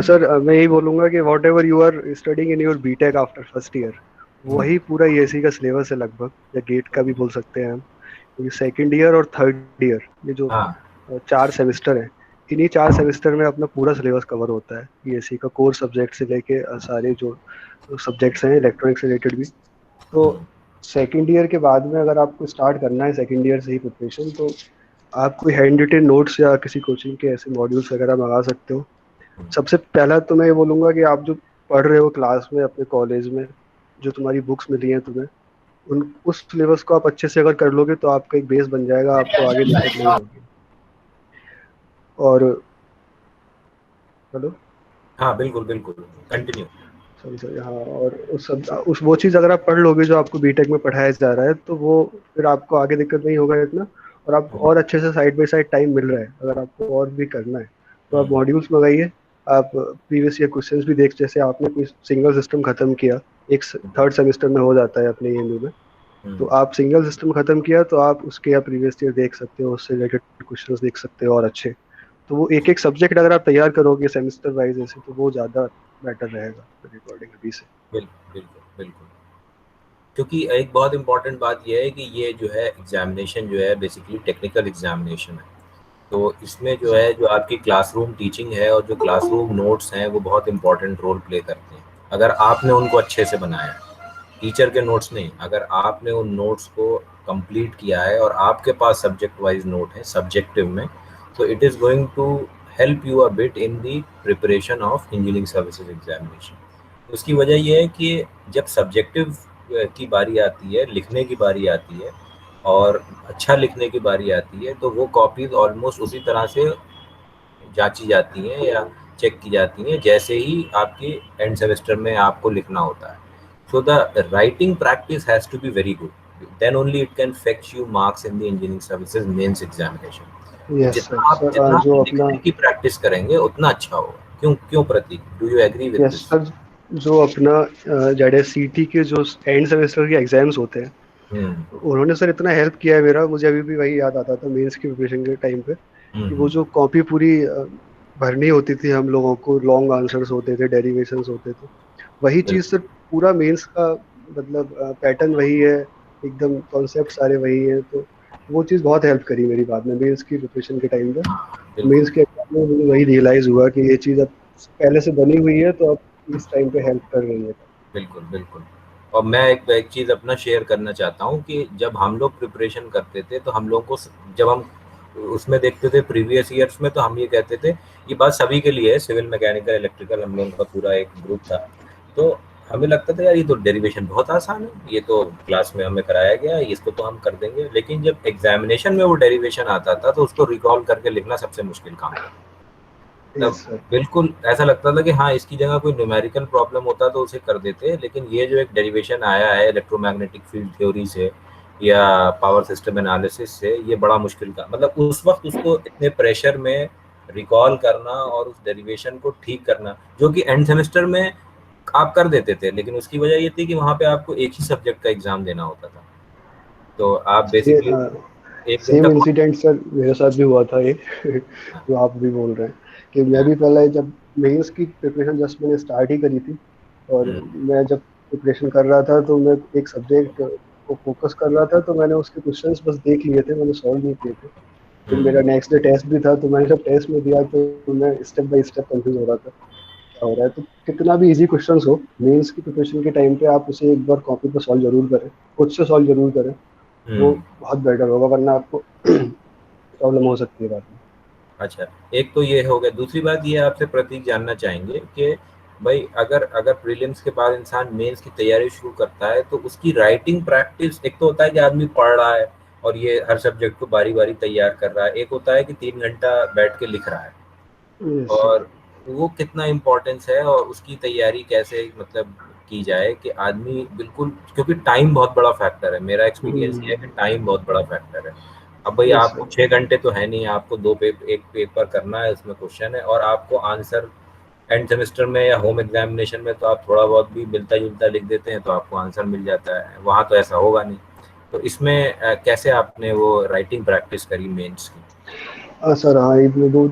Sir, मैं यही बोलूँगा कि whatever you are studying in your BTech after first year, वही पूरा ESE का सिलेबस है लगभग, या गेट का भी बोल सकते हैं हम, क्योंकि सेकंड ईयर और थर्ड ईयर ये जो 4 सेमेस्टर है, इन्हीं 4 सेमेस्टर में अपना पूरा सिलेबस कवर होता है ESE का, कोर सब्जेक्ट से लेके सारे जो सब्जेक्ट्स हैं इलेक्ट्रॉनिक्स से रिलेटेड भी। तो सेकंड ईयर के बाद में अगर आपको स्टार्ट करना है सेकंड ईयर से ही प्रिपरेशन, तो आप कोई हैंड रिटेन नोट्स या किसी कोचिंग के ऐसे मॉड्यूल्स वगैरह मंगा सकते हो। सबसे पहला तो मैं ये बोलूँगा कि आप जो पढ़ रहे हो क्लास में अपने कॉलेज में, जो तुम्हारी बुक्स मिली हैं तुम्हें, उस सिलेबस को आप अच्छे से अगर कर लोगे तो आपका एक बेस बन जाएगा, आपको आगे दिक्कत नहीं होगी। और हेलो, हाँ बिल्कुल बिल्कुल, कंटिन्यू। सॉरी हाँ, और उस वो चीज़ अगर आप पढ़ लोगे जो आपको बीटेक में पढ़ाया जा रहा है, तो वो फिर आपको आगे दिक्कत नहीं होगा इतना, और आपको और अच्छे से साइड बाय साइड टाइम मिल रहा है। अगर आपको और भी करना है तो आप मॉड्यूल्स मंगाइए, आप प्रीवियस ईयर क्वेश्चंस भी देख, जैसे आपने कोई सिंगल सिस्टम खत्म किया, एक थर्ड सेमेस्टर में हो जाता है अपने एएमयू में, तो आप सिंगल सिस्टम खत्म किया तो आप उसके या प्रीवियस ईयर देख सकते हो, उससे रिलेटेड क्वेश्चंस देख सकते हो और अच्छे। तो वो एक एक सब्जेक्ट अगर आप तैयार करोगे सेमेस्टर वाइज ऐसे, तो वो ज़्यादा बेटर रहेगा रिकॉर्डिंग अभी से। बिल्कुल बिल्कुल, क्योंकि एक बहुत इंपॉर्टेंट बात यह है कि ये जो है एग्जामिनेशन जो है बेसिकली टेक्निकल एग्जामिनेशन है, तो इसमें जो है जो आपकी क्लासरूम टीचिंग है और जो क्लासरूम नोट्स हैं वो बहुत इंपॉर्टेंट रोल प्ले करते हैं। अगर आपने उनको अच्छे से बनाया, टीचर के नोट्स नहीं, अगर आपने उन नोट्स को कंप्लीट किया है और आपके पास सब्जेक्ट वाइज नोट है सब्जेक्टिव में, तो it is going to help you a bit in the preparation of engineering services examination. उसकी वजह यह है कि जब सब्जेक्टिव की बारी आती है, लिखने की बारी आती है और अच्छा लिखने की बारी आती है, तो वो कॉपीज ऑलमोस्ट उसी तरह से जांची जाती हैं या चेक की जाती हैं जैसे ही आपके एंड सेमेस्टर में आपको लिखना होता है। So the writing practice has to be very good, then only it can fetch you marks in the engineering services mains examination. जितना आप लिखने की प्रैक्टिस करेंगे उतना अच्छा होगा। क्यों Prateek, do you agree with this? जो अपना जैसे सीटी के जो एंड सेमेस्टर के एग्जाम्स होते हैं, उन्होंने सर इतना हेल्प किया है मेरा, मुझे अभी भी वही याद आता था मेंस की प्रिपरेशन के टाइम पे, कि वो जो कॉपी पूरी भरनी होती थी हम लोगों को, लॉन्ग आंसर्स होते थे, डेरिवेशंस होते थे, वही चीज़ सर पूरा मेंस का मतलब पैटर्न वही है, एकदम कॉन्सेप्ट सारे वही है। तो वो चीज़ बहुत हेल्प करी मेरी बाद में मेंस की प्रिपरेशन के टाइम पे। मेंस के एग्जाम में मुझे वही रियलाइज़ हुआ कि ये चीज़ अब पहले से बनी हुई है, तो अब इस टाइम पे हेल्प कर रही है। बिल्कुल बिल्कुल। और मैं एक चीज़ अपना शेयर करना चाहता हूँ कि जब हम लोग प्रिपरेशन करते थे तो हम लोग को, जब हम उसमें देखते थे प्रीवियस ईयर्स में, तो हम ये कहते थे, ये बात सभी के लिए है, सिविल मैकेनिकल इलेक्ट्रिकल हम लोगों का पूरा एक ग्रुप था, तो हमें लगता था यार ये तो डेरिवेशन बहुत आसान है, ये तो क्लास में हमें कराया गया है, इसको तो हम कर देंगे। लेकिन जब एग्जामिनेशन में वो डेरिवेशन आता था तो उसको रिकॉल करके लिखना सबसे मुश्किल काम था। तब यस सर। बिल्कुल ऐसा लगता था कि हाँ इसकी जगह कोई न्यूमेरिकल प्रॉब्लम होता तो उसे कर देते, लेकिन ये जो एक डेरिवेशन आया है इलेक्ट्रोमैग्नेटिक फील्ड थ्योरी से या पावर सिस्टम एनालिसिस से, ये बड़ा मुश्किल था। मतलब उस वक्त उसको इतने प्रेशर में रिकॉल करना और उस डेरिवेशन को ठीक करना, जो कि एंड सेमेस्टर में आप कर देते थे, लेकिन उसकी वजह ये थी कि वहाँ पे आपको एक ही सब्जेक्ट का एग्जाम देना होता था। तो आप ये बेसिकली एक दिन सेम तक इंसिडेंट सर मेरे साथ भी हुआ था ये जो आप भी बोल रहे हैं, कि मैं भी पहले जब मेंस की प्रिपरेशन जस्ट मैंने स्टार्ट ही करी थी, और मैं जब प्रिपरेशन कर रहा था तो मैं एक सब्जेक्ट को फोकस कर रहा था, तो मैंने उसके क्वेश्चंस बस देख लिए थे, मैंने सॉल्व नहीं किए थे। फिर मेरा नेक्स्ट डे टेस्ट भी था, तो मैंने जब टेस्ट में दिया तो मैं स्टेप बाय स्टेप कंफ्यूज हो रहा था क्या हो रहा है। तो कितना भी इजी क्वेश्चंस हो, मेंस की प्रिपरेशन के टाइम पे आप उसे एक बार कॉपी पर सॉल्व जरूर करें, खुद से सॉल्व जरूर करें, वो बहुत बेटर होगा, वरना आपको प्रॉब्लम हो सकती है बाद में। अच्छा, एक तो ये हो गया। दूसरी बात ये आपसे प्रतीक जानना चाहेंगे कि भाई अगर अगर प्रीलिम्स के बाद इंसान मेंस की तैयारी शुरू करता है तो उसकी राइटिंग प्रैक्टिस, एक तो होता है कि आदमी पढ़ रहा है और ये हर सब्जेक्ट को बारी बारी तैयार कर रहा है, एक होता है कि 3 घंटा बैठ के लिख रहा है, यस सर। और वो कितना इम्पोर्टेंस है और उसकी तैयारी कैसे मतलब की जाए कि आदमी बिल्कुल, क्योंकि टाइम बहुत बड़ा फैक्टर है। मेरा एक्सपीरियंस ये है कि टाइम बहुत बड़ा फैक्टर है। अब भाई यस आपको सर। 6 घंटे तो है नहीं, आपको एक पेपर करना है, उसमें क्वेश्चन है और आपको आंसर एंड सेमेस्टर में या होम एग्जामिनेशन में तो आप थोड़ा बहुत भी मिलता जुलता लिख देते हैं तो आपको आंसर मिल जाता है, वहाँ तो ऐसा होगा नहीं। तो इसमें कैसे आपने वो राइटिंग प्रैक्टिस करी मेंस की? सर हाँ, इसमें दो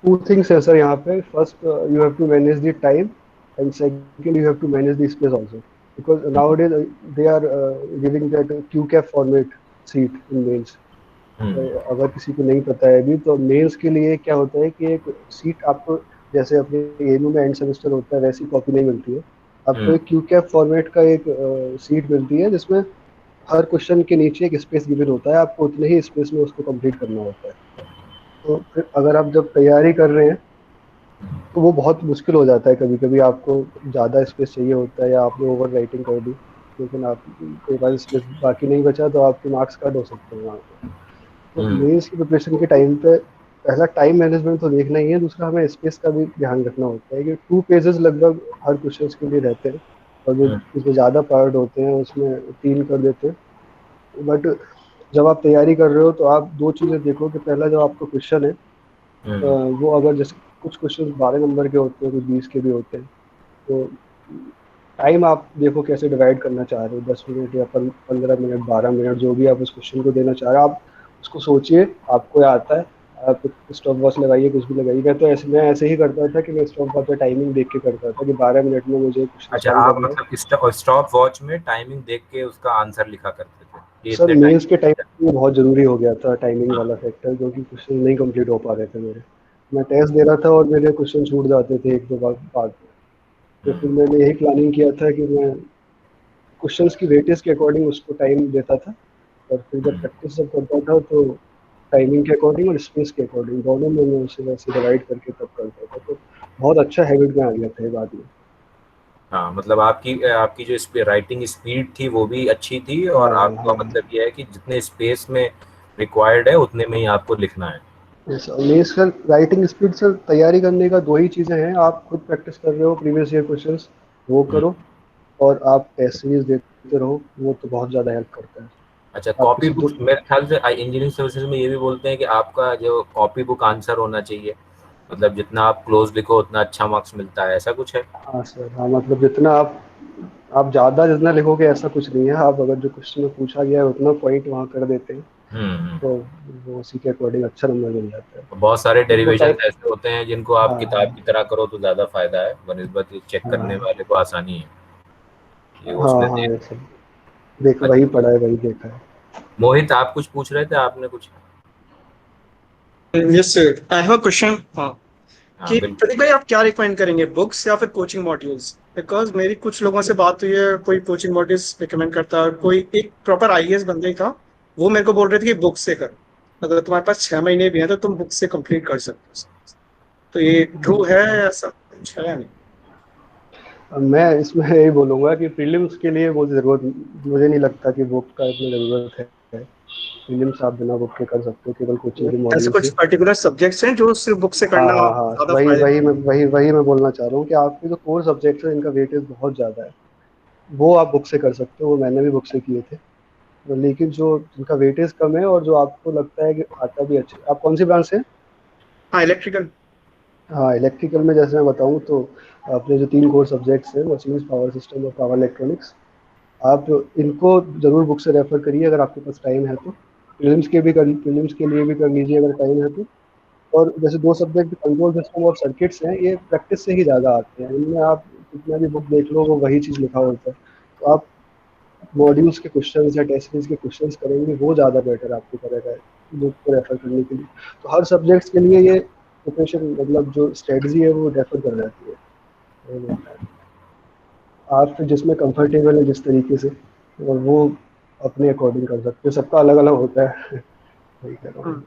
टू थिंग्स है सर यहाँ पे। First, you have to manage the time, and second you have to manage the space also, because nowadays they are giving that Q cap format sheet in mains. Hmm. अगर किसी को नहीं पता है अभी, तो मेंस के लिए क्या होता है कि एक सीट आपको, जैसे अपने एएमयू में एंड सेमेस्टर होता है वैसी कॉपी नहीं मिलती है, आपको हम्म। एक क्यू कैप फॉर्मेट का एक सीट मिलती है, जिसमें हर क्वेश्चन के नीचे एक स्पेस गिवन होता है, आपको उतने ही स्पेस में उसको कंप्लीट करना होता है। तो फिर अगर आप जब तैयारी कर रहे हैं तो वो बहुत मुश्किल हो जाता है, कभी कभी आपको ज़्यादा स्पेस चाहिए होता है या आपने ओवर राइटिंग कर दी, लेकिन आपके पास स्पेस बाकी नहीं बचा, तो आपके मार्क्स कट हो सकते हैं वहाँ पे। तो हम्म। मेंस की प्रिपरेशन के टाइम पे पहला टाइम मैनेजमेंट तो देखना ही है, दूसरा हमें स्पेस का भी ध्यान रखना होता है कि 2 पेजेस लगभग हर क्वेश्चन के लिए रहते हैं, और जो हम्म। इसमें ज़्यादा पार्ट होते हैं उसमें 3 कर देते हैं। बट जब आप तैयारी कर रहे हो तो आप दो चीज़ें देखो, कि पहला जो आपका क्वेश्चन है, हम्म। वो अगर जैसे कुछ क्वेश्चन 12 नंबर के होते हैं, कुछ 20 के भी होते हैं, तो टाइम आप देखो कैसे डिवाइड करना चाह रहे हो, 10 मिनट या 15 मिनट, 12 मिनट, जो भी आप उस क्वेश्चन को देना चाह रहे हो, आप उसको सोचिए, आपको या आता है, आप स्टॉप वॉच लगाइए, कुछ भी लगाइए। मैं ऐसे ही करता था कि मैं स्टॉप वॉच पे टाइमिंग देख के करता था कि 12 मिनट में मुझे क्वेश्चन अच्छा, सॉल्व आप करना है। मतलब स्टॉप वॉच में टाइमिंग देख के उसका आंसर लिखा करते थे कि सर इतने मेंस के टाइम टाइम? में बहुत ज़रूरी हो गया था टाइमिंग हाँ। वाला फैक्टर, क्योंकि क्वेश्चन नहीं कंप्लीट हो पा रहे थे मेरे। मैं टेस्ट दे रहा था और मेरे क्वेश्चन छूट जाते थे एक दो बार बाद में। तो फिर हम्म। मैंने यही प्लानिंग किया था कि मैं क्वेश्चंस की वेटेज के अकॉर्डिंग उसको टाइम देता था, और फिर जब हम्म। प्रैक्टिस जब करता था तो टाइमिंग के अकॉर्डिंग और स्पेस के अकॉर्डिंग दोनों में मैं उसे वैसे डिवाइड करके तब करता था, तो बहुत अच्छा हैबिट में आ गया था ये बाद में। हाँ, मतलब आपकी आपकी जो राइटिंग स्पीड थी वो भी अच्छी थी, और हाँ आपका हाँ। मतलब ये है कि जितने स्पेस में रिक्वायर्ड है उतने में ही आपको लिखना है। मेरी सर राइटिंग स्पीड सर, तैयारी करने का दो ही चीज़ें हैं, आप खुद प्रैक्टिस कर रहे हो प्रीवियस ईयर क्वेश्चंस, वो हम्म। करो, और आप टेस्ट सीरीज देते रहो, वो तो बहुत ज़्यादा हेल्प करता है। अच्छा, आप कॉपी किसी बुक दो, मेरे ख्याल से इंजीनियरिंग सर्विसेज में ये भी बोलते हैं कि आपका जो कॉपी बुक आंसर होना चाहिए, मतलब जितना आप क्लोज लिखो उतना अच्छा मार्क्स मिलता है, ऐसा कुछ है? हाँ सर हाँ, मतलब जितना आप ज़्यादा जितना लिखोगे ऐसा कुछ नहीं है, आप अगर जो क्वेश्चन में पूछा गया है उतना पॉइंट वहाँ कर देते हैं, हम्म। तो वो उसी के अकॉर्डिंग अच्छा नंबर मिल जाता है। बहुत सारे उसको डेरिवेशन टाइप, ऐसे होते हैं जिनको आप हाँ किताब की हाँ तरह करो तो ज़्यादा फायदा है, बनिस्बत चेक करने हाँ वाले को आसानी है कि वो हाँ उसमें हाँ, देख। ये सब देखा, वही अच्छा, पढ़ा है, वही देखा है। मोहित आप कुछ पूछ रहे थे, आपने कुछ? Yes sir, I have a question. हाँ, हाँ कि बिल्कुल। प्रतीक भाई आप क्या रिकमेंड करेंगे, बुक्स या फिर कोचिंग मॉड्यूल्स? बिकॉज मेरी कुछ लोगों से बात हुई है, कोई कोचिंग मॉड्यूल्स रिकमेंड करता है, कोई एक प्रॉपर आईएएस बंदे था, वो मेरे को बोल रहे थे कि बुक से कर, अगर तुम्हारे पास 6 महीने भी हैं तो तुम बुक से कंप्लीट कर सकते हो। तो ये ट्रू है, ऐसा कुछ है या नहीं? अब मैं इसमें यही बोलूंगा कि प्रीलिम्स के लिए वो जरूरत, मुझे नहीं लगता कि बुक का इतना ज़रूरत है। प्रीलिम्स आप बिना बुक के कर सकते हो, केवल कोचिंग के ऐसे मॉड्यूल कुछ से। पर्टिकुलर सब्जेक्ट्स हैं जो सिर्फ बुक से हाँ करना हाँ हाँ, ज्यादा वही फायदे? वही मैं बोलना चाह रहा हूँ कि आपके जो कोर सब्जेक्ट्स हैं इनका वेटेज बहुत ज़्यादा है, वो आप बुक से कर सकते हो, वो मैंने भी बुक से किए थे। लेकिन जो जिनका वेटेज कम है और जो आपको लगता है कि आता भी अच्छे, आप कौन सी ब्रांच से हैं? हाँ, इलेक्ट्रिकल। हाँ, इलेक्ट्रिकल में जैसे मैं बताऊँ तो अपने जो 3 कोर सब्जेक्ट्स हैं, मशीन्स, पावर सिस्टम और पावर इलेक्ट्रॉनिक्स, आप इनको ज़रूर बुक से रेफर करिए अगर आपके पास टाइम है तो। प्रीलिम्स के लिए भी कर लीजिए अगर टाइम है तो। और जैसे 2 सब्जेक्ट कंट्रोल सिस्टम और सर्किट्स हैं, ये प्रैक्टिस से ही ज़्यादा आते हैं, इनमें आप कितना भी बुक देख लो वो वही चीज़ लिखा होता है। तो आप मॉड्यूल्स के क्वेश्चंस या टेस्ट सीरीज के क्वेश्चंस करेंगे, वो ज़्यादा बेटर आपको करेगा बुक को रेफर करने के लिए। तो हर सब्जेक्ट्स के लिए ये प्रिपरेशन, मतलब जो स्ट्रेटजी है वो रेफर कर जाती है, ये होता है। आप फिर जिसमें कंफर्टेबल है जिस तरीके से, और वो अपने अकॉर्डिंग कर सकते हो, सबका अलग अलग होता है। वही कह रहा हूँ।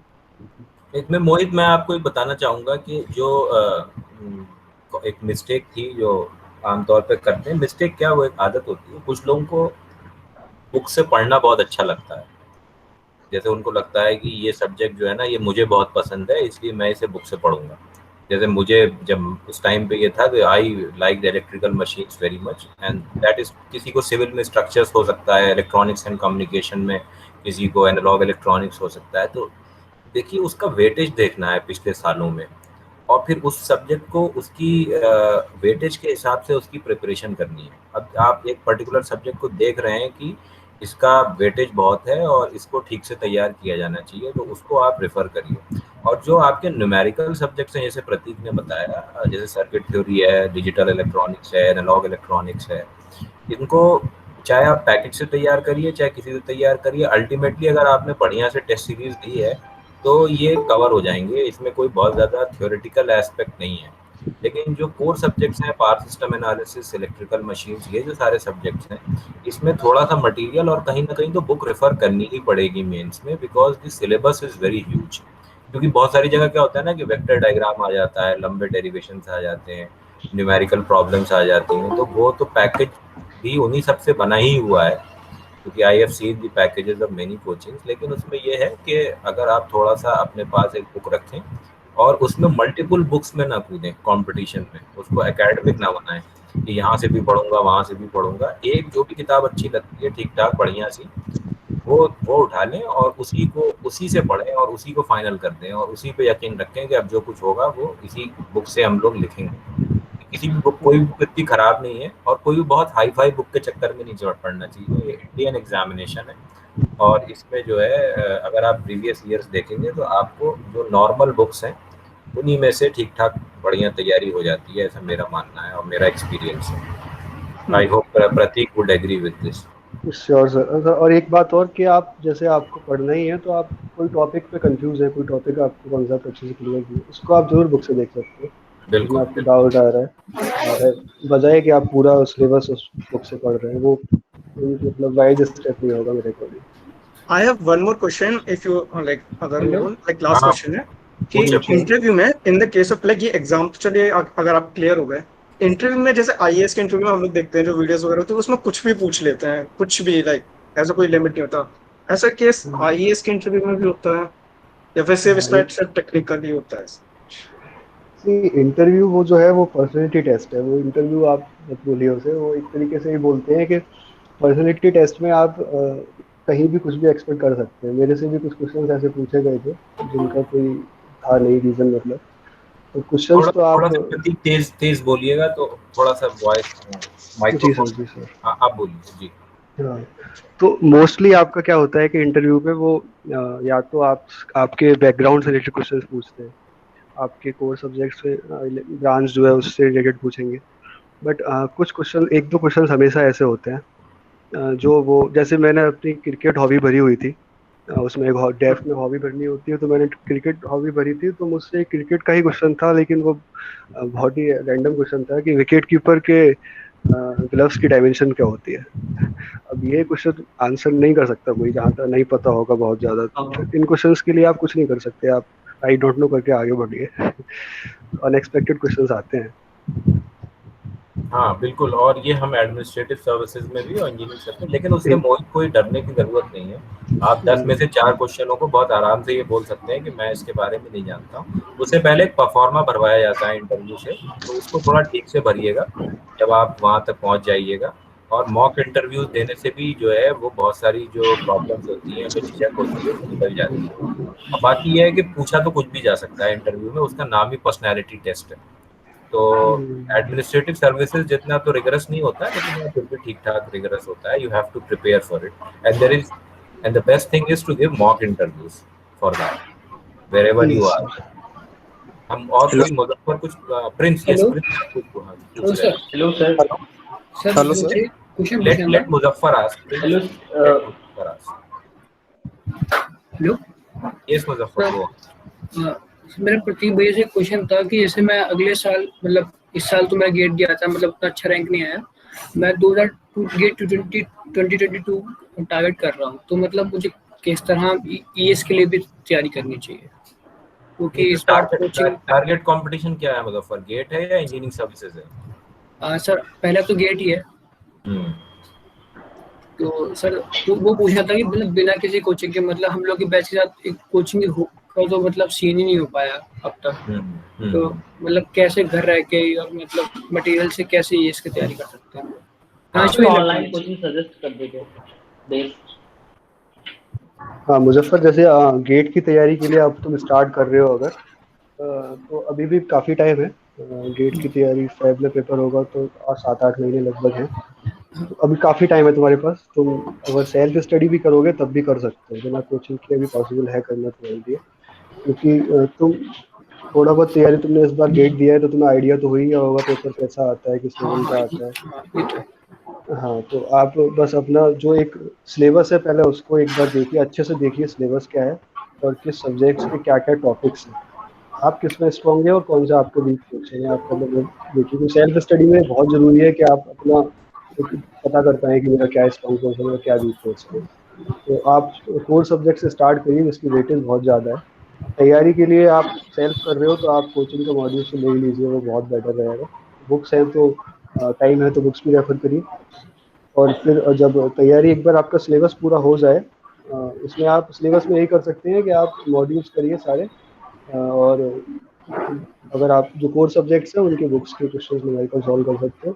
एक में मोहित, मैं आपको एक बताना चाहूँगा कि जो एक मिस्टेक थी जो आमतौर पे करते हैं, मिस्टेक क्या, वो एक आदत होती है। कुछ लोगों को बुक से पढ़ना बहुत अच्छा लगता है, जैसे उनको लगता है कि ये सब्जेक्ट जो है ना ये मुझे बहुत पसंद है, इसलिए मैं इसे बुक से पढ़ूंगा। जैसे मुझे जब उस टाइम पे ये था कि I like the electrical machines very much, and that is, किसी को सिविल में स्ट्रक्चर्स हो सकता है, इलेक्ट्रॉनिक्स एंड कम्युनिकेशन में किसी को एनालॉग इलेक्ट्रॉनिक्स हो सकता है। तो देखिए उसका वेटेज देखना है पिछले सालों में, और फिर उस सब्जेक्ट को उसकी वेटेज के हिसाब से उसकी प्रिपरेशन करनी है। अब आप एक पर्टिकुलर सब्जेक्ट को देख रहे हैं कि इसका वेटेज बहुत है और इसको ठीक से तैयार किया जाना चाहिए, तो उसको आप रेफर करिए। और जो आपके न्यूमेरिकल सब्जेक्ट्स हैं, जैसे प्रतीक ने बताया, जैसे सर्किट थ्योरी है, डिजिटल इलेक्ट्रॉनिक्स है, एनालॉग इलेक्ट्रॉनिक्स है, इनको चाहे आप पैकेज से तैयार करिए चाहे किसी से तैयार करिए, अल्टीमेटली अगर आपने बढ़िया से टेस्ट सीरीज दी है तो ये कवर हो जाएंगे। इसमें कोई बहुत ज़्यादा थ्योरेटिकल एस्पेक्ट नहीं है। लेकिन जो कोर सब्जेक्ट्स हैं, power system analysis, electrical machines, ये जो सारे सब्जेक्ट्स हैं, इसमें थोड़ा सा मटेरियल और कहीं ना कहीं तो बुक रेफर करनी ही पड़ेगी मेंस में, because the syllabus is very huge. क्योंकि बहुत सारी जगह क्या होता है ना कि वेक्टर डायग्राम आ जाता है, लंबे डेरिवेशंस आ जाते हैं, न्यूमेरिकल प्रॉब्लम्स आ जाती हैं, तो वो तो पैकेज भी उन्हीं सबसे बना ही हुआ है, क्योंकि I have seen the packages of many coachings. लेकिन उसमें ये है कि अगर आप थोड़ा सा अपने पास एक बुक रखें और उसमें मल्टीपल बुक्स में ना कूदें कंपटीशन में, उसको एकेडमिक ना बनाएं कि यहाँ से भी पढ़ूंगा वहाँ से भी पढ़ूंगा। एक जो भी किताब अच्छी लगती है ठीक ठाक बढ़िया सी, वो उठा लें और उसी से पढ़ें और उसी को फाइनल कर दें, और उसी पे यकीन रखें कि अब जो कुछ होगा वो इसी बुक से हम लोग लिखेंगे। किसी भी बुक, कोई भी बुक इतनी खराब नहीं है, और कोई भी बहुत हाई फाई बुक के चक्कर में नहीं चढ़ पड़ना चाहिए। ये इंडियन एग्जामिनेशन है, और इसमें जो है अगर आप प्रीवियस ईयर्स देखेंगे तो आपको जो नॉर्मल बुक्स हैं उन्हीं में से ठीक ठाक बढ़िया तैयारी हो जाती है, ऐसा मेरा मानना है और मेरा एक्सपीरियंस है। I hope Prateek would agree with this. Sure sir. और एक बात और कि आप जैसे आपको पढ़ना ही है तो आप कोई टॉपिक पे कंफ्यूज है, कोई टॉपिक आपको कॉन्सेप्ट अच्छे से क्लियर नहीं है, उसको आप जरूर बुक से देख सकते हो। जिसमें बिल्कुल आपको डाउट आ रहा है, बजाय कि आप पूरा सिलेबस उस बुक से पढ़ रहे हैं, वो मतलब वाइज स्टेप नहीं होगा मेरे according. I have one more question if you like, अगर लाइक लास्ट हाँ, क्वेश्चन है कि पूछे। इंटरव्यू में in the case of like ये एग्जाम तो चलिए अगर आप क्लियर हो गए, इंटरव्यू में जैसे आईएएस के इंटरव्यू में हम लोग देखते हैं जो वीडियोस वगैरह होती है उसमें कुछ भी पूछ लेते हैं, कुछ भी, लाइक ऐसा कोई लिमिट नहीं होता। ऐसा केस आईएएस के इंटरव्यू में भी होता है या फिर सिर्फ सिर्फ टेक्निकल ही होता है? इंटरव्यू वो जो है वो पर्सनैलिटी टेस्ट है। वो इंटरव्यू आप मत बोलिए उसे, वो एक तरीके से ही बोलते हैं कि पर्सनैलिटी टेस्ट में आप कहीं भी कुछ भी एक्सपेक्ट कर सकते हैं। मेरे से भी कुछ क्वेश्चंस ऐसे पूछे गए थे जिनका कोई था नहीं रीजन, मतलब तो क्वेश्चंस थोड़ा तो थोड़ा आप। सा प्रतीक तेज तेज बोलिएगा तो थोड़ा सा वॉइस, जी सर, माइक्रोफोन। जी सर। हाँ, आप बोलिए जी। हाँ, तो मोस्टली आपका क्या होता है कि इंटरव्यू पे वो या तो आपके बैकग्राउंड से रिलेटेड क्वेश्चंस पूछते हैं, आपके कोर सब्जेक्ट से ब्रांच जो है उससे रिलेटेड पूछेंगे। बट कुछ क्वेश्चन, एक दो क्वेश्चन हमेशा ऐसे होते हैं जो वो, जैसे मैंने अपनी क्रिकेट हॉबी भरी हुई थी, उसमें एक डेफ में हॉबी भरनी होती है, तो मैंने क्रिकेट हॉबी भरी थी, तो मुझसे क्रिकेट का ही क्वेश्चन था, लेकिन वो बहुत ही रैंडम क्वेश्चन था कि विकेट कीपर के ग्लव्स की डायमेंशन क्या होती है। अब ये क्वेश्चन आंसर नहीं कर सकता कोई, जहाँ तक नहीं पता होगा बहुत ज़्यादा। इन क्वेश्चंस के लिए आप कुछ नहीं कर सकते, आप आई डोंट नो करके आगे बढ़िए। अनएक्सपेक्टेड क्वेश्चंस आते हैं। हाँ बिल्कुल, और ये हम एडमिनिस्ट्रेटिव सर्विसेज में भी और इंजीनियरिंग सब में, लेकिन उससे मोहित कोई डरने की जरूरत नहीं है। आप 10 में से 4 क्वेश्चनों को बहुत आराम से ये बोल सकते हैं कि मैं इसके बारे में नहीं जानता हूँ। उससे पहले एक परफॉर्मा भरवाया जाता है इंटरव्यू से, तो उसको थोड़ा ठीक से भरिएगा जब आप वहाँ तक पहुँच जाइएगा। और मॉक इंटरव्यू देने से भी जो है वो बहुत सारी जो प्रॉब्लम्स होती हैं, जो झिझक होती है, वो निकल जाती है। और बाकी ये है कि पूछा तो कुछ भी जा सकता है इंटरव्यू में, उसका नाम ही पर्सनैलिटी टेस्ट है। तो एडमिनिस्ट्रेटिव सर्विसेज जितना तो रिगरस नहीं होता है, लेकिन फिर भी ठीक ठाक रिगरस होता है। You have to prepare for it and the best thing is to give mock interviews for that wherever you are. हम और कोई मुजफ्फर कुछ Prince, yes Prince hello sir. Hello sir. Sir hello sir. Question let Muzaffar ask. Hello hello yes Muzaffar go. मेरा प्रतीक भैया से question था कि जैसे मैं अगले साल, मतलब इस साल तो मैं गेट दिया था, मतलब उतना अच्छा रैंक नहीं आया, मैं 2002 गेट 2022 टारगेट कर रहा हूँ, तो मतलब मुझे किस तरह ईएस के लिए भी तैयारी करनी चाहिए, क्योंकि इस बार कोचिंग। टारगेट कंपटीशन क्या है मुजफ्फर, गेट है या इंजीनियरिंग सर्विसेज है? सर पहला तो गेट ही है। तो सर तो वो पूछना था कि मतलब बिना किसी कोचिंग के, मतलब हम लोग के बैच के साथ एक कोचिंग का तो मतलब सीन ही नहीं हो पाया अब तक। तो मतलब कैसे घर रह के और मतलब मटेरियल से कैसे ये इसकी तैयारी कर सकते हैं? ऑनलाइन कोचिंग सजेस्ट कर देते बेस्ट। हाँ मुजफ्फर, जैसे गेट की तैयारी के लिए अब तुम स्टार्ट कर रहे हो अगर, तो अभी भी काफ़ी टाइम है। गेट की तैयारी फेब में पेपर होगा तो 7-8 महीने लगभग है, तो अभी काफ़ी टाइम है तुम्हारे पास। तुम अगर सेल्फ स्टडी भी करोगे तब भी कर सकते हो, बिना कोचिंग के भी पॉसिबल है करना तुम्हारे लिए। क्योंकि तुम थोड़ा बहुत तैयारी, तुमने इस बार गेट दिया है तो तुम्हें आइडिया तो हो ही गया होगा पेपर कैसा आता है, किस लेवल का आता है। हाँ तो आप बस अपना जो एक सिलेबस है पहले उसको एक बार देखिए, अच्छे से देखिए सिलेबस क्या है और किस सब्जेक्ट्स के क्या क्या टॉपिक्स हैं, आप किस में स्ट्रॉन्ग है और कौन सा आपको वीक पोर्शन है। आप मतलब वो देखिए, सेल्फ स्टडी में बहुत ज़रूरी है कि आप अपना एक पता कर पाएँ कि मेरा क्या स्ट्रॉन्ग पोर्शन है और क्या वीक पोर्शन है। तो आप कोर सब्जेक्ट से स्टार्ट करिए जिसकी वेटेज बहुत ज़्यादा है। तैयारी के लिए आप सेल्फ कर रहे हो तो आप कोचिंग का मॉड्यूल से ले ही लीजिए, वो बहुत बेटर रहेगा। बुक्स हैं तो टाइम है तो बुक्स भी रेफर करिए। और फिर जब तैयारी एक बार आपका सिलेबस पूरा हो जाए, इसमें आप सिलेबस में यही कर सकते हैं कि आप मॉड्यूल्स करिए सारे, और अगर आप जो कोर सब्जेक्ट्स हैं उनके बुक्स के क्वेश्चन न्यूमेरिकल सॉल्व कर सकते हो।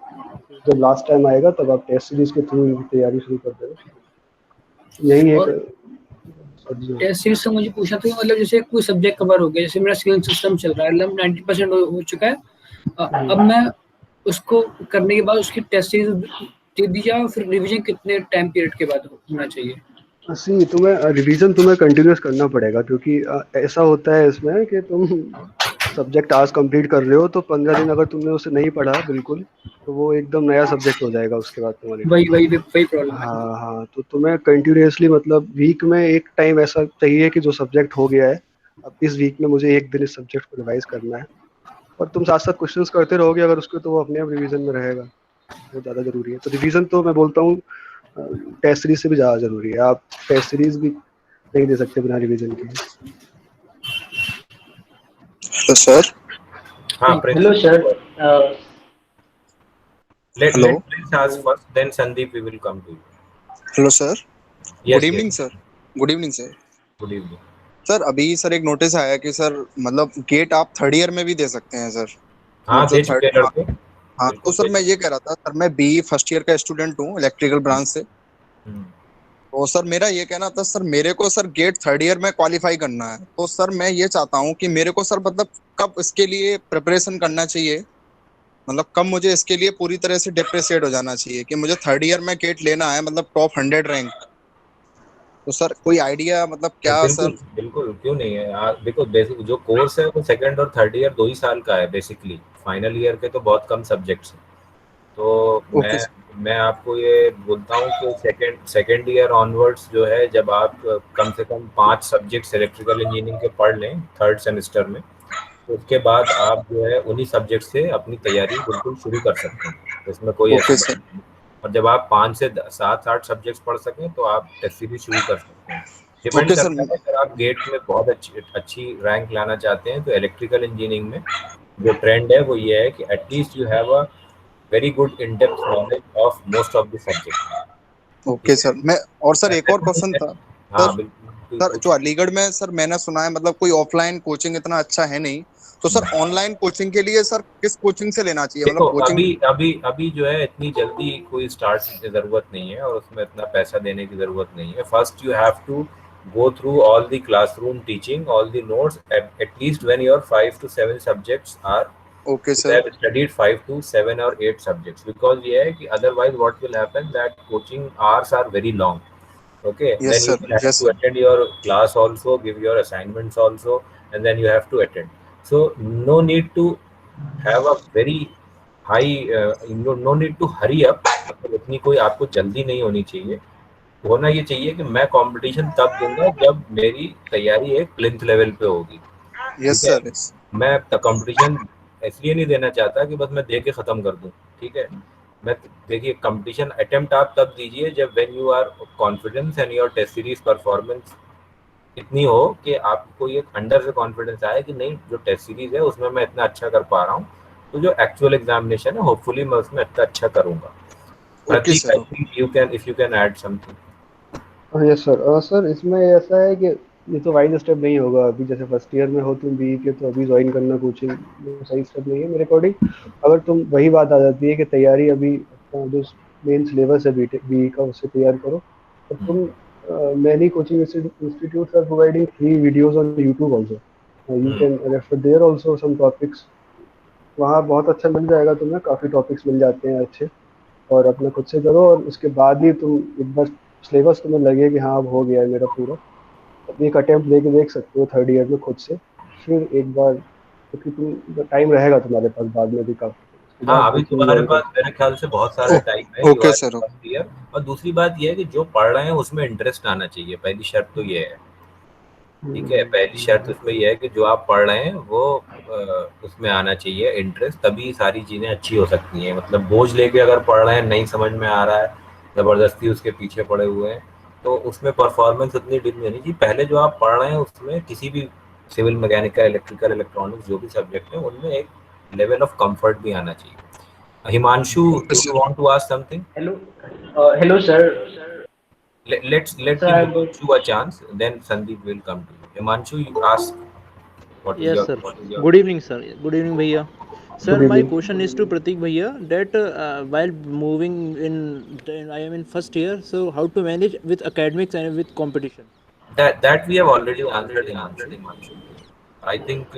जब लास्ट टाइम आएगा तब आप टेस्ट सीरीज के थ्रू इनकी तैयारी शुरू कर देना। यही एक टेस्ट सीरीज से मुझे पूछना था कि मतलब जैसे कोई सब्जेक्ट कवर हो गया, जैसे मेरा सिविल सिस्टम चल रहा है, मतलब 90% हो चुका है, अब मैं उसको करने के बाद उसकी टेस्ट सीरीज दे दी जाए, फिर रिवीजन कितने टाइम पीरियड के बाद होना चाहिए? सी तुम्हें रिवीजन तुम्हें कंटिन्यूस करना पड़ेगा, क्योंकि ऐसा होता है इसमें कि तुम सब्जेक्ट आज कंप्लीट कर रहे हो तो 15 दिन अगर तुमने उसे नहीं पढ़ा बिल्कुल, तो वो एकदम नया सब्जेक्ट हो जाएगा उसके बाद तुम्हारे लिए। वही प्रॉब्लम है। हाँ, तो तुम्हें कंटिन्यूसली मतलब वीक में एक टाइम ऐसा चाहिए कि जो सब्जेक्ट हो गया है, अब इस वीक में मुझे एक दिन इस सब्जेक्ट को रिवाइज करना है, और तुम साथ साथ क्वेश्चंस करते रहोगे अगर उसके, तो वो अपने आप रिवीजन में रहेगा। बहुत ज़्यादा ज़रूरी है, तो रिवीजन तो मैं बोलता हूँ टेस्ट सीरीज से भी ज़्यादा ज़रूरी है। आप टेस्ट सीरीज भी नहीं दे सकते बिना रिवीजन के। Hello sir. हाँ hello sir. let Hello. Prince ask first, then Sandeep we will come to you. Hello sir. Yes, good evening yes. Sir. Good evening sir. Good evening. Sir अभी sir एक notice आया कि sir मतलब gate आप third year में भी दे सकते हैं सर। हाँ जो दे चुके थर्ड, लड़के। हाँ तो सर मैं ये कह रहा था सर, मैं बीई फर्स्ट ईयर का स्टूडेंट हूँ इलेक्ट्रिकल ब्रांच से। तो सर मेरा ये कहना था सर, मेरे को सर गेट थर्ड ईयर में क्वालिफाई करना है, तो सर मैं ये चाहता हूँ कि मेरे को सर मतलब कब इसके लिए प्रिपरेशन करना चाहिए, मतलब कब मुझे इसके लिए पूरी तरह से डिप्रेसिएट हो जाना चाहिए कि मुझे थर्ड ईयर में गेट लेना है, मतलब टॉप 100 रैंक। तो सर कोई आइडिया मतलब क्या बिल्कुल सर? बिल्कुल, क्यों नहीं है। देखो बेसिक जो कोर्स है वो सेकंड और थर्ड ईयर 2 ही साल का है बेसिकली। फाइनल ईयर के तो बहुत कम सब्जेक्ट्स हैं। तो ओके मैं आपको ये बोलता हूँ कि सेकंड ईयर ऑनवर्ड्स जो है, जब आप कम से कम 5 सब्जेक्ट्स इलेक्ट्रिकल इंजीनियरिंग के पढ़ लें थर्ड सेमेस्टर में, तो उसके बाद आप जो है उन्हीं सब्जेक्ट से अपनी तैयारी बिल्कुल शुरू कर सकते हैं, इसमें कोई ऐसा सर। नहीं। और जब आप 5 से 7-8 सब्जेक्ट्स पढ़ सकें तो आप टेस्ट सीरीज शुरू कर सकते हैं। डिपेंड ओके करता सर। है, अगर आप गेट में बहुत अच्छी रैंक लाना चाहते हैं तो इलेक्ट्रिकल इंजीनियरिंग में जो ट्रेंड है वो ये है कि at least you have a very good in-depth knowledge of most of the subjects. Okay sir. मैं और सर एक और क्वेश्चन था हाँ सर। बिल्कुल सर जो अलीगढ़ में सर मैंने सुना है मतलब कोई ऑफलाइन कोचिंग इतना अच्छा है नहीं, तो सर ऑनलाइन कोचिंग के लिए सर किस कोचिंग से लेना चाहिए देखो मतलब कोचिंग? अभी अभी अभी जो है इतनी जल्दी कोई स्टार्ट की जरूरत नहीं है और उसमें इतना पैसा देने की जरूरत नहीं है। First you have to go through all the classroom teaching, all the notes at least when your 5 to 7 subjects are, okay you sir. have studied 5 to 7 or 8 subjects, because ये है कि otherwise what will happen that coaching hours are very long. Okay, yes then you sir, will have yes to sir. attend your class also, give your assignments also, and then you have to attend. So no need to have a very no need to hurry up, मतलब इतनी कोई आपको जल्दी नहीं होनी चाहिए। होना ये चाहिए कि मैं कंपटीशन तब दूंगा जब मेरी तैयारी एक प्लिंथ लेवल पे होगी। यस ठीक है, सर, यस। मैं कंपटीशन इसलिए नहीं देना चाहता कि बस मैं दे के खत्म कर दूं। ठीक है, मैं देखिए कंपटीशन अटेम्प्ट आप तब दीजिए जब when you are confidence and your test series performance इतनी हो कि आपको ये अंडर से कॉन्फिडेंस आए कि नहीं जो टेस्ट सीरीज है उसमें मैं इतना अच्छा कर पा रहा हूँ, तो जो एक्चुअल एग्जामिनेशन है होपफुली मैं उसमें इतना अच्छा करूंगा। Okay Prateek, sir. I think you can, if you can add something. Yes sir. Sir इसमें ऐसा है कि ये तो वाइज स्टेप नहीं होगा अभी, जैसे फर्स्ट ईयर में हो तुम बी के, तो अभी ज्वाइन करना कोचिंग वो सही स्टेप नहीं है मेरे अकॉर्डिंग। अगर तुम, वही बात आ जाती है कि तैयारी अभी अपना जो मेन सिलेबस है बी का उससे तैयार करो। और तुम, many coaching institutes are providing free videos on YouTube also. You can refer there also some topics. वहाँ बहुत अच्छा मिल जाएगा तुम्हें, काफ़ी टॉपिक्स मिल जाते हैं अच्छे। और अपना खुद से करो और उसके बाद ही तुम एक बार सिलेबस तुम्हें लगे कि हाँ अब हो गया है मेरा पूरा, तब एक अटेम्प्ट लेके देख सकते हो थर्ड ईयर में खुद से। फिर एक बार, क्योंकि तुम टाइम रहेगा तुम्हारे पास बाद में भी काफ़ी, उसके बाद हाँ अभी कोचिंग तुम्हारे ज्वाइन कर पास सकते मेरे ख्याल से बहुत सारा टाइम है, you okay are sir. First year. और दूसरी बात यह है कि जो पढ़ रहे हैं उसमें इंटरेस्ट आना चाहिए, पहली शर्त तो ये है। ठीक है, पहली शर्त उसमें यह है कि जो आप पढ़ रहे हैं वो उसमें आना चाहिए इंटरेस्ट, तभी सारी चीज़ें अच्छी हो सकती हैं। मतलब बोझ लेके अगर पढ़ रहे हैं, नहीं समझ में आ रहा है, ज़बरदस्ती उसके पीछे पड़े हुए हैं, तो उसमें परफॉर्मेंस उतनी ठीक नहीं होनी चाहिए। पहले जो आप पढ़ रहे हैं उसमें किसी भी सिविल, मैकेनिकल, इलेक्ट्रिकल, इलेक्ट्रॉनिक्स जो भी सब्जेक्ट है उनमें एक लेवल ऑफ कंफर्ट भी आना चाहिए। Himanshu, okay do you sir. want to ask something? Hello, sir. Let's Sir, give I got Himanshu a chance, then Sandeep will come to you. Himanshu, you ask Yes, sir. what is your Good evening, sir. Good evening, Bhaiya. Sir, Good my evening. question is to Pratik Bhaiya that while moving I am in first year, so how to manage with academics and with competition? that we have already answered, Himanshu. I think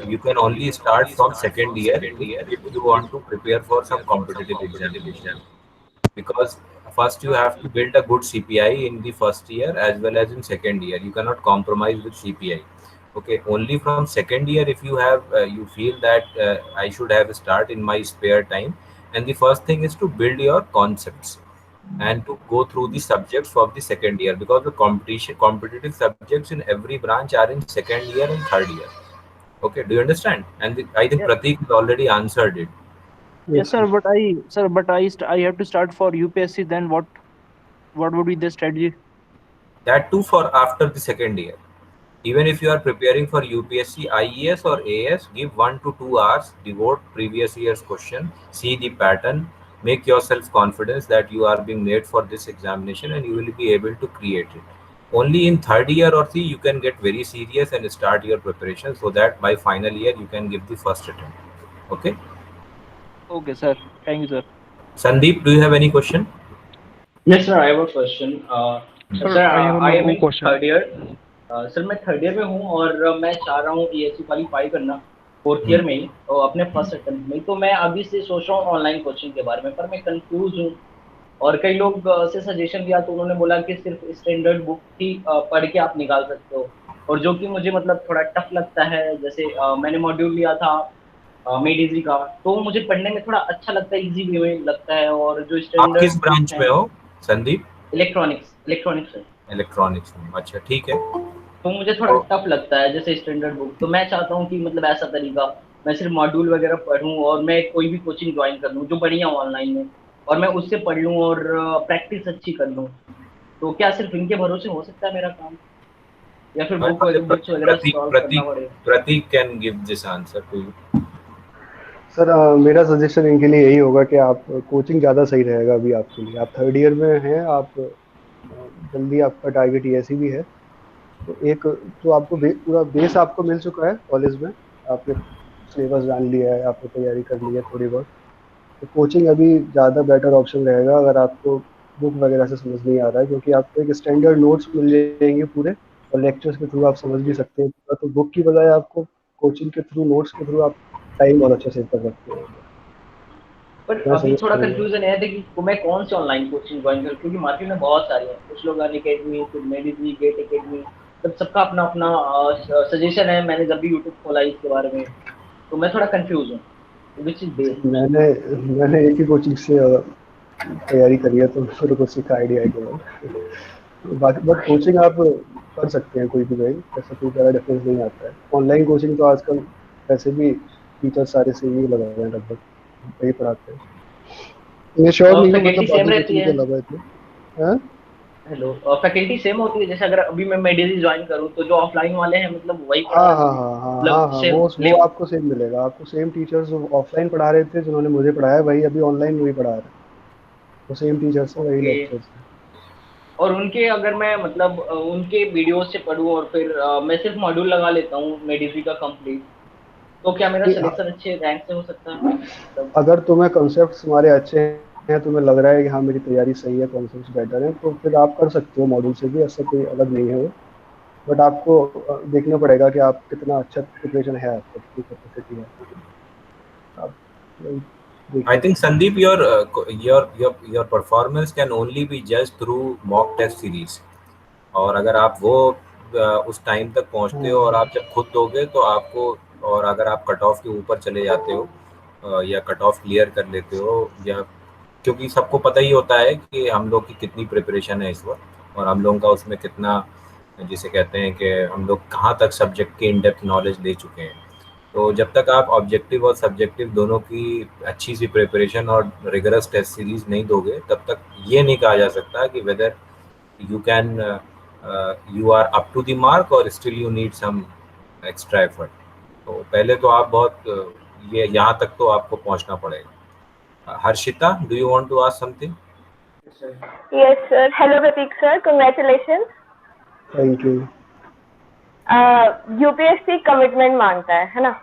you can only start from second year if you want to prepare for some competitive examination, because first you have to build a good CPI in the first year as well as in second year. You cannot compromise with CPI. Okay, only from second year if you have you feel that I should have a start in my spare time, and the first thing is to build your concepts and to go through the subjects of the second year, because the competitive subjects in every branch are in second year and third year. Okay, do you understand? And I think Yeah. Pratik has already answered it. Yes, Yes, sir. sir. But I have to start for UPSC. Then what would be the strategy? That too for after the second year. Even if you are preparing for UPSC, IES or AS, give 1 to 2 hours, devote previous year's question, see the pattern, make yourself confidence that you are being made for this examination and you will be able to create it. Only in third year or three you can get very serious and start your preparation, so that by final year you can give the first attempt. Okay. Okay, sir. Thank you, sir. Sandeep, do you have any question? Yes, sir. I have a question. Sir, Sir, I have I am no in question. third year. Sir मैं third year में हूँ और मैं चाह रहा हूँ ESC qualify करना fourth year में ही और अपने फर्स्ट अटेम्प्ट में। तो मैं अभी से सोच रहा हूँ ऑनलाइन कोचिंग के बारे में, पर मैं कंफ्यूज हूँ। और कई लोग से सजेशन दिया तो उन्होंने बोला कि सिर्फ स्टैंडर्ड बुक ही पढ़ के आप निकाल सकते हो, और जो कि मुझे मतलब थोड़ा टफ लगता है। जैसे मैंने मॉड्यूल लिया था मेड इजी का, तो मुझे पढ़ने में थोड़ा अच्छा लगता है, इजी वे में लगता है। और जो आप किस स्टैंडर्ड बुक ब्रांच है में हो संदीप? इलेक्ट्रॉनिक्स है, इलेक्ट्रॉनिक्स में, अच्छा ठीक है। तो मुझे थोड़ा टफ लगता है जैसे स्टैंडर्ड बुक। तो मैं चाहता हूँ कि मतलब ऐसा तरीका, मैं सिर्फ मॉड्यूल वगैरह पढूं और मैं कोई भी कोचिंग ज्वाइन कर लूँ जो बढ़िया ऑनलाइन है, और मैं उससे पढ़ लूँ और प्रैक्टिस अच्छी कर लूँ। तो क्या सिर्फ इनके भरोसे हो सकता है मेरा काम, या फिर बुक्स वगैरह Pratik, सॉल्व करना Pratik, पड़ेगा? Pratik can give this answer to you. Sir मेरा सजेशन इनके लिए यही होगा कि आप कोचिंग ज़्यादा सही रहेगा अभी आपके लिए। आप थर्ड ईयर में हैं, आप जल्दी आपका टारगेट ईएससी भी है, तो एक जो आपको पूरा बेस आपको मिल चुका है कॉलेज में, आपने सिलेबस जान लिया है, आपने तैयारी कर ली है थोड़ी बहुत, तो कोचिंग अभी ज़्यादा बेटर ऑप्शन रहेगा अगर आपको बुक वगैरह से समझ नहीं आ रहा है, क्योंकि आपको एक स्टैंडर्ड नोट्स मिल जाएंगे पूरे, और लेक्चर्स के थ्रू आप समझ भी सकते हैं पूरा। तो बुक की बजाय आपको कोचिंग के थ्रू, नोट्स के थ्रू आप टाइम बहुत अच्छे सेव कर सकते हैं। पर मैं अभी सजेस्ट थोड़ा करूँगा। कंफ्यूजन है कि मैं कौन से ऑनलाइन कोचिंग ज्वाइन करूँ, क्योंकि मार्केट में बहुत सारी हैं। कुछ लोग अन अकेडमी, कुछ मेडिजी, गेट अकेडमी, सब सबका अपना अपना सजेशन है। मैंने जब भी यूट्यूब खोला इसके बारे में, तो मैं थोड़ा कंफ्यूज हूँ विच इज बेस्ट। मैंने मैंने एक ही कोचिंग से तैयारी करी है, तो मेरे को उसका आइडिया है केवल। बाकी बट कोचिंग आप कर सकते हैं कोई भी ज्वाइन, ऐसा कोई ज़्यादा डिफरेंस नहीं आता है। ऑनलाइन कोचिंग तो आजकल वैसे भी टीचर सारे सेम ही लगा रहे हैं लगभग, वही पढ़ाते हैं। मैं श्योर नहीं हूँ, मतलब फैकल्टी सेम बाकी रहती कोचिंग है? के अलावा इतने। हाँ हेलो, फैकल्टी सेम होती है? जैसे अगर अभी मैं मेडिजी ज्वाइन करूँ तो जो ऑफलाइन वाले हैं मतलब वही पढ़ा हाँ रहे हाँ हैं, हाँ हाँ हाँ मतलब हाँ, सेम वो आपको सेम मिलेगा। आपको सेम टीचर्स जो ऑफलाइन पढ़ा रहे थे, जिन्होंने मुझे पढ़ाया, वही अभी ऑनलाइन वही पढ़ा रहे हैं। वो सेम टीचर्स हैं, वही ओके। लेक्चर्स हैं। और उनके अगर मैं मतलब उनके वीडियो से पढूं और फिर मैं सिर्फ मॉड्यूल लगा लेता हूँ मेडिसी का कंप्लीट, तो क्या मेरा नहीं, सिलेक्शन अच्छे रैंक से हो सकता है मतलब? अगर तुम्हें कॉन्सेप्ट्स तुम्हारे अच्छे हैं, तुम्हें लग रहा है कि हाँ मेरी तैयारी सही है, कॉन्सेप्ट्स बेटर हैं, तो फिर आप कर सकते हो मॉड्यूल से भी, ऐसा कोई अलग नहीं है वो। बट आपको देखना पड़ेगा कि आप कितना अच्छा प्रिपरेशन है, आपका कितनी कैपेसिटी है। आप वही I देखिए। think Sandeep, your performance can only be judged through mock test series. और अगर आप वो उस टाइम तक पहुंचते हो और हाँ आप जब खुद दोगे तो आपको, और अगर आप कट ऑफ के ऊपर चले जाते हो या कट ऑफ क्लियर कर लेते हो, या क्योंकि सबको पता ही होता है कि हम लोग की कितनी प्रिपरेशन है इस वक्त, और हम लोगों का उसमें कितना, जिसे कहते हैं कि हम लोग कहाँ तक सब्जेक्ट की इन डेप्थ नॉलेज ले चुके हैं। तो जब तक आप ऑब्जेक्टिव और सब्जेक्टिव दोनों की अच्छी सी प्रिपरेशन और रिगरस टेस्ट सीरीज नहीं दोगे, तब तक ये नहीं कहा जा सकता कि weather you can you are up to the mark or still you need some extra effort. तो पहले तो आप बहुत ये यहाँ तक तो आपको पहुँचना पड़ेगा। Harshita, do you want to ask something? Yes, sir. Hello, Pratik sir. Congratulations. Thank you. UPSC commitment मांगता है ना?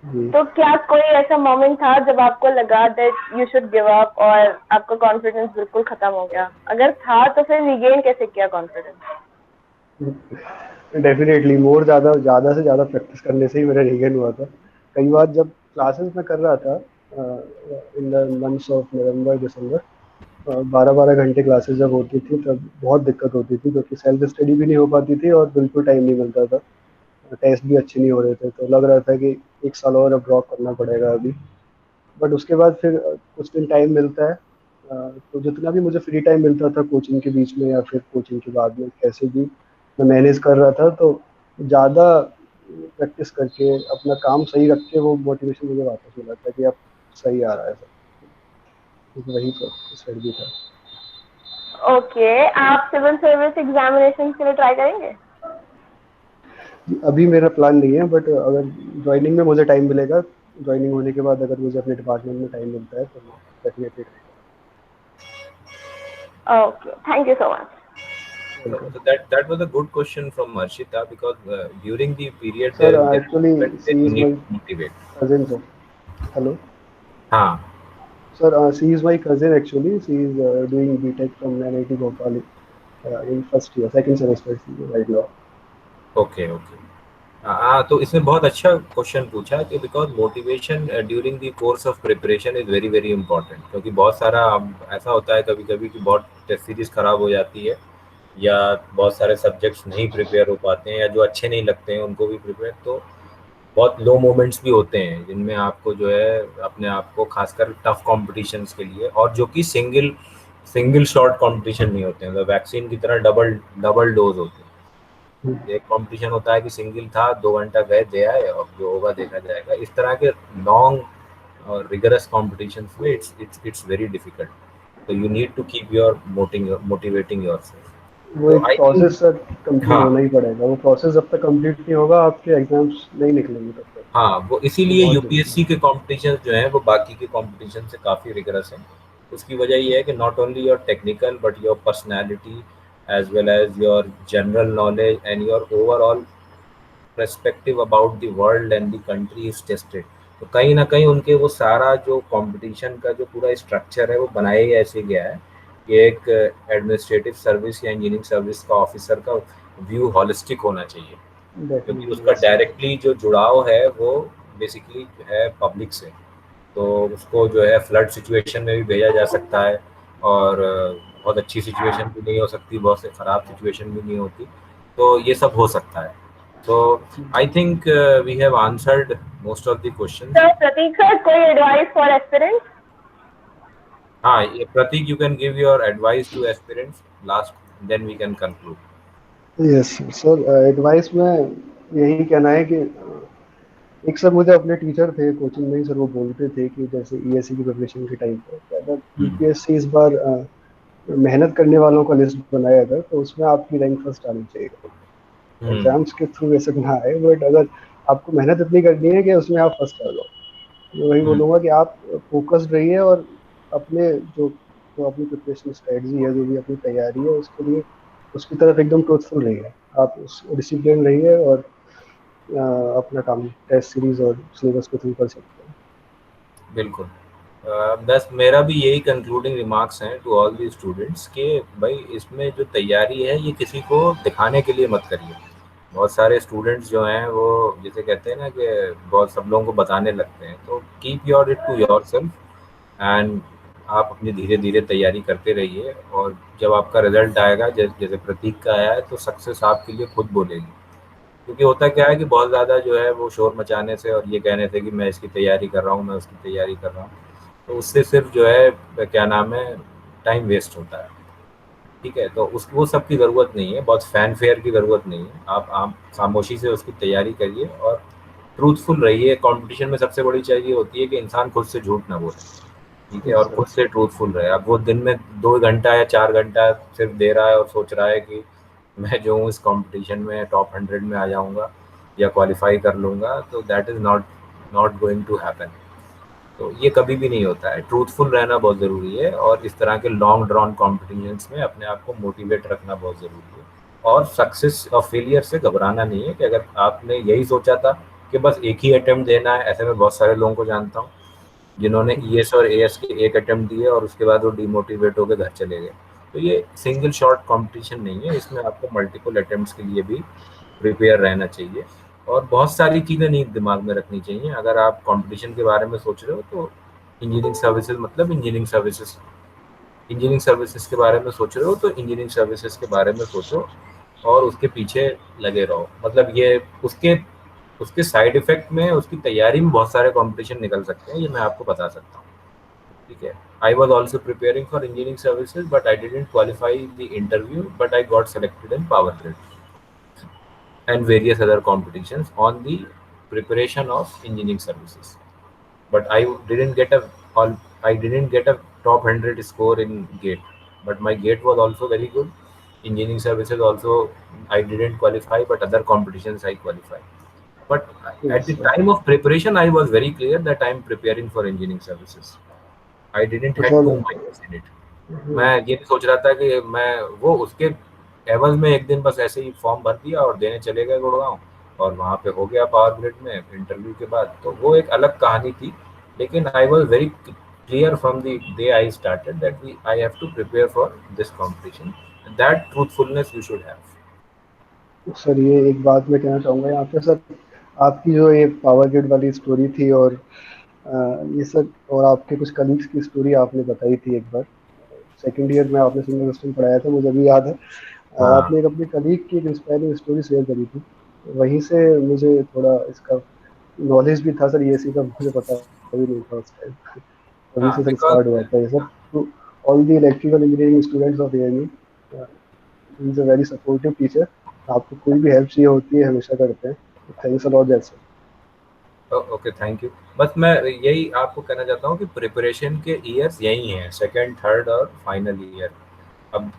जी तो क्या कोई ऐसा मोमेंट था जब आपको लगा that you should give up और आपका कॉन्फिडेंस बिल्कुल खत्म हो गया? अगर था तो फिर रिगेन कैसे किया कॉन्फिडेंस? डेफिनेटली मोर, ज़्यादा से ज़्यादा प्रैक्टिस करने से ही मेरा रीगेन हुआ था। कई बार जब क्लासेस में कर रहा था in the months of November December, 12-12 घंटे क्लासेस जब होती थी, तब बहुत दिक्कत होती थी, क्योंकि सेल्फ स्टडी भी नहीं हो पाती थी और बिल्कुल टाइम नहीं मिलता था। टेस्ट भी अच्छे नहीं हो रहे थे, तो लग रहा था कि एक साल और अब ड्रॉप करना पड़ेगा अभी। बट उसके बाद फिर कुछ दिन टाइम मिलता है, तो जितना भी मुझे फ्री टाइम मिलता था कोचिंग के बीच में या फिर कोचिंग के बाद में, कैसे भी मैं मैनेज कर रहा था। तो ज़्यादा प्रैक्टिस करके अपना काम सही रख के वो मोटिवेशन मुझे वापस मिला था कि अब सही आ रहा है सब। तो वही स्ट्रेटजी था। ओके, आप सिविल सर्विस एग्जामिनेशन के लिए ट्राई करेंगे? अभी मेरा प्लान नहीं है, बट अगर ज्वाइनिंग में मुझे टाइम मिलेगा, ज्वाइनिंग होने के बाद अगर मुझे अपने डिपार्टमेंट में टाइम मिलता है, तो मैं definitely try okay, thank you so much. करूँगा। So that was a good question from Harshita, because during the period sir there actually see you is need my to motivate. Cousin sir. Hello हाँ, sir, she is my cousin actually. She is doing BTech from NIT Bhopal in first year, second semester right now. Okay okay. हाँ, तो इसने बहुत अच्छा question पूछा कि because motivation during the course of preparation is very very important, क्योंकि बहुत सारा ऐसा होता है कभी कभी कि बहुत टेस्ट सीरीज खराब हो जाती है, या बहुत सारे सब्जेक्ट्स नहीं प्रिपेयर हो पाते हैं, या जो अच्छे नहीं लगते हैं उनको भी प्रिपेयर, तो बहुत लो मोमेंट्स भी होते हैं जिनमें आपको जो है अपने आप को, खासकर टफ कॉम्पिटिशन्स के लिए, और जो कि सिंगल शॉट कॉम्पिटिशन नहीं होते हैं, मतलब वैक्सीन की तरह डबल डोज होते हैं। एक कंपटीशन होता है कि सिंगल था, 2 घंटा गए दे आए, और जो होगा देखा जाएगा। इस तरह के लॉन्ग और रिगरस कॉम्पिटिशन्स में इट्स वेरी डिफिकल्ट, तो you need to keep your motivating yourself. वो तो एक I think, process sir complete हाँ होना ही पड़ेगा। वो प्रोसेस जब तक कंप्लीट नहीं होगा आपके एग्जाम्स नहीं निकलेंगे तब तक। हाँ, वो वो इसीलिए बहुत जरूरी यूपीएससी है। के कॉम्पिटिशन जो हैं वो बाकी के कॉम्पिटिशन से काफ़ी रिगरस हैं। उसकी वजह ये है कि not only your technical but your personality as well as your general knowledge and your overall perspective about the world and the country is tested. तो कहीं ना कहीं उनके वो सारा जो कंपटीशन का जो पूरा स्ट्रक्चर है वो बनाया ही ऐसे गया है कि एक एडमिनिस्ट्रेटिव सर्विस या इंजीनियरिंग सर्विस का ऑफिसर का व्यू हॉलिस्टिक होना चाहिए, क्योंकि डेफिनेटली उसका यस। डायरेक्टली जो जुड़ाव है वो बेसिकली है पब्लिक से। तो उसको जो है फ्लड सिचुएशन में भी भेजा जा सकता है, और बहुत अच्छी सिचुएशन भी नहीं हो सकती, बहुत से ख़राब सिचुएशन भी नहीं होती, तो ये सब हो सकता है। So I think we have answered most of the questions. Sir Pratik sir, कोई एडवाइस फॉर एस्पिरेंट्स? हाँ, Pratik, you can give your advice to aspirants last, then we can conclude. Yes sir, advice में यही कहना है कि एक sir मुझे अपने टीचर थे कोचिंग में ही सर, वो बोलते थे कि जैसे ईएससी की प्रिपरेशन के टाइम पर कि अगर यूपीएससी इस बार मेहनत करने वालों का लिस्ट बनाया अगर, तो उसमें आपकी रैंक फर्स्ट आनी चाहिए। एग्जाम्स के थ्रू वैसे ना आए, बट अगर आपको मेहनत इतनी करनी है कि उसमें आप फर्स्ट आ जाओ। मैं वही बोलूँगा कि आप फोकस्ड रहिए और अपने जो अपनी प्रिपरेशन स्ट्रेटजी है, जो भी अपनी तैयारी है उसके लिए, उसकी तरफ एकदम ट्रूथफुल रहिए। आप उस डिसिप्लिन रहिए और अपना काम टेस्ट सीरीज और सिलेबस के थ्रू कर सकते हैं। बिल्कुल। बस मेरा भी यही कंक्लूडिंग रिमार्क्स हैं टू ऑल दी स्टूडेंट्स कि भाई इसमें जो तैयारी है ये किसी को दिखाने के लिए मत करिए। बहुत सारे स्टूडेंट्स जो हैं वो जैसे कहते हैं ना कि बहुत सब लोगों को बताने लगते हैं, तो keep your it to yourself and आप अपनी धीरे धीरे तैयारी करते रहिए, और जब आपका रिजल्ट आएगा जैसे प्रतीक का आया है तो सक्सेस आपके लिए खुद बोलेगी। क्योंकि होता क्या है कि बहुत ज़्यादा जो है वो शोर मचाने से और ये कहने से कि मैं इसकी तैयारी कर रहा हूँ, मैं उसकी तैयारी कर रहा हूँ, तो उससे सिर्फ जो है क्या नाम है टाइम वेस्ट होता है। ठीक है, तो उस वो सब की ज़रूरत नहीं है, बहुत फैन फेयर की ज़रूरत नहीं है। आप खामोशी से उसकी तैयारी करिए और ट्रूथफुल रहिए। कंपटीशन में सबसे बड़ी चीज़ ये होती है कि इंसान खुद से झूठ ना बोले, ठीक है, और खुद से ट्रूथफुल रहे। अब वो दिन में 2 घंटा या 4 घंटा सिर्फ दे रहा है और सोच रहा है कि मैं जो हूँ इस कंपटीशन में टॉप 100 में आ जाऊँगा या क्वालिफाई कर लूँगा, तो that is not going to happen. तो ये कभी भी नहीं होता है। ट्रूथफुल रहना बहुत ज़रूरी है, और इस तरह के लॉन्ग ड्रॉन कॉम्पिटिशन्स में अपने आप को मोटिवेट रखना बहुत ज़रूरी है। और सक्सेस और फेलियर से घबराना नहीं है कि अगर आपने यही सोचा था कि बस एक ही अटेम्प्ट देना है, ऐसे में बहुत सारे लोगों को जानता हूँ जिन्होंने ईएस और एएस के एक अटेम्प्ट दिए और उसके बाद वो डिमोटिवेट होकर घर चले गए। तो ये सिंगल शॉट कंपटीशन नहीं है, इसमें आपको मल्टीपल अटेम्प्ट्स के लिए भी प्रिपेयर रहना चाहिए, और बहुत सारी चीज़ें नहीं दिमाग में रखनी चाहिए। अगर आप कंपटीशन के बारे में सोच रहे हो तो इंजीनियरिंग सर्विसेज मतलब इंजीनियरिंग सर्विसेज के बारे में सोच रहे हो तो इंजीनियरिंग सर्विसेज के बारे में सोचो और उसके पीछे लगे रहो। मतलब ये उसके साइड इफेक्ट में, उसकी तैयारी में बहुत सारे कंपटीशन निकल सकते हैं, ये मैं आपको बता सकता हूँ। ठीक है, I was also preparing for engineering services but I didn't qualify the interview, but I got selected in power grid and various other competitions on the preparation of engineering services. But I didn't get a top 100 score in GATE, but my GATE was also very good. Engineering services also I didn't qualify, but other competitions I qualified. But at the time of preparation, I was very clear that I am preparing for engineering services. I didn't had too much in it. मैं ये नहीं सोच रहा था कि मैं वो उसके एवज में एक दिन बस ऐसे ही फॉर्म भर दिया और देने चले गए गुड़गांव, और वहाँ पे हो गया पावर ग्रिड में इंटरव्यू के बाद। तो वो एक अलग कहानी थी, लेकिन I was very clear from the day I started that I have to prepare for this competition, that truthfulness you should have. Sir ये एक बात मैं कहना चाहूँगा यहाँ पे सर, आपकी जो ये पावर ग्रिड वाली स्टोरी थी और ये सर, और आपके कुछ कलीग्स की स्टोरी आपने बताई थी एक बार सेकेंड ईयर में, आपने सिंगल सिस्टम पढ़ाया था, मुझे अभी याद है। आपने एक अपने कलीग की एक इंस्पायरिंग स्टोरी शेयर करी थी, वहीं से मुझे थोड़ा इसका नॉलेज भी था सर, ये सी का मुझे पता भी नहीं था उस टाइम। वहीं से सर स्टार्ट हुआ था ये सब। To all the electrical engineering students of AMU, he is a very supportive teacher. आपको कोई भी हेल्प चाहिए होती है हमेशा करते हैं। Thanks a lot that sir. Okay, thank you. बस मैं यही आपको कहना चाहता हूँ कि प्रिपरेशन के ईयर्स यही हैं, सेकंड, थर्ड और फाइनल ईयर। अब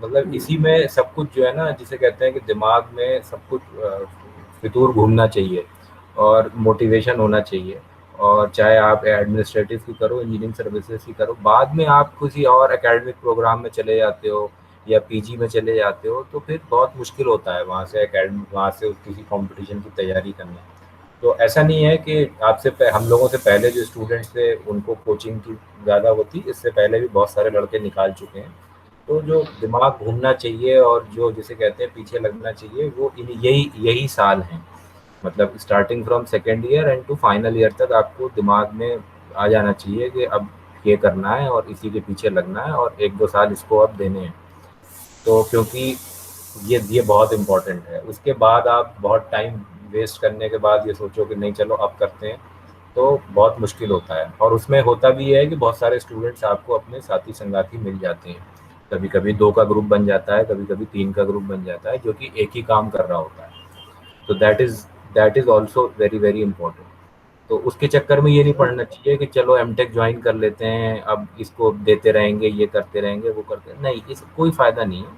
मतलब इसी में सब कुछ जो है ना, जिसे कहते हैं कि दिमाग में सब कुछ फितूर घूमना चाहिए और मोटिवेशन होना चाहिए। और चाहे आप एडमिनिस्ट्रेटिव की करो, इंजीनियरिंग सर्विसेज की करो, बाद में आप किसी और एकेडमिक प्रोग्राम में चले जाते हो या पीजी में चले जाते हो, तो फिर बहुत मुश्किल होता है वहाँ से किसी कंपटीशन की तैयारी करना। तो ऐसा नहीं है कि हम लोगों से पहले जो स्टूडेंट्स थे उनको कोचिंग की ज़्यादा होती, इससे पहले भी बहुत सारे लड़के निकाल चुके हैं। तो जो दिमाग घूमना चाहिए और जो जिसे कहते हैं पीछे लगना चाहिए, वो यही साल हैं। मतलब starting from second year and to final year तक आपको दिमाग में आ जाना चाहिए कि अब ये करना है और इसी के पीछे लगना है और 1-2 साल इसको अब देने हैं। तो क्योंकि ये बहुत इम्पोर्टेंट है। उसके बाद आप बहुत टाइम वेस्ट करने के बाद ये सोचो कि नहीं चलो अब करते हैं, तो बहुत मुश्किल होता है। और उसमें होता भी है कि बहुत सारे स्टूडेंट्स आपको अपने साथी संगाती मिल जाते हैं। कभी कभी 2 का ग्रुप बन जाता है, कभी कभी 3 का ग्रुप बन जाता है, जो कि एक ही काम कर रहा होता है। तो that is also very very important. तो उसके चक्कर में ये नहीं पढ़ना चाहिए कि चलो एमटेक ज्वाइन कर लेते हैं, अब इसको देते रहेंगे, ये करते रहेंगे, वो करते नहीं, इससे कोई फ़ायदा नहीं है।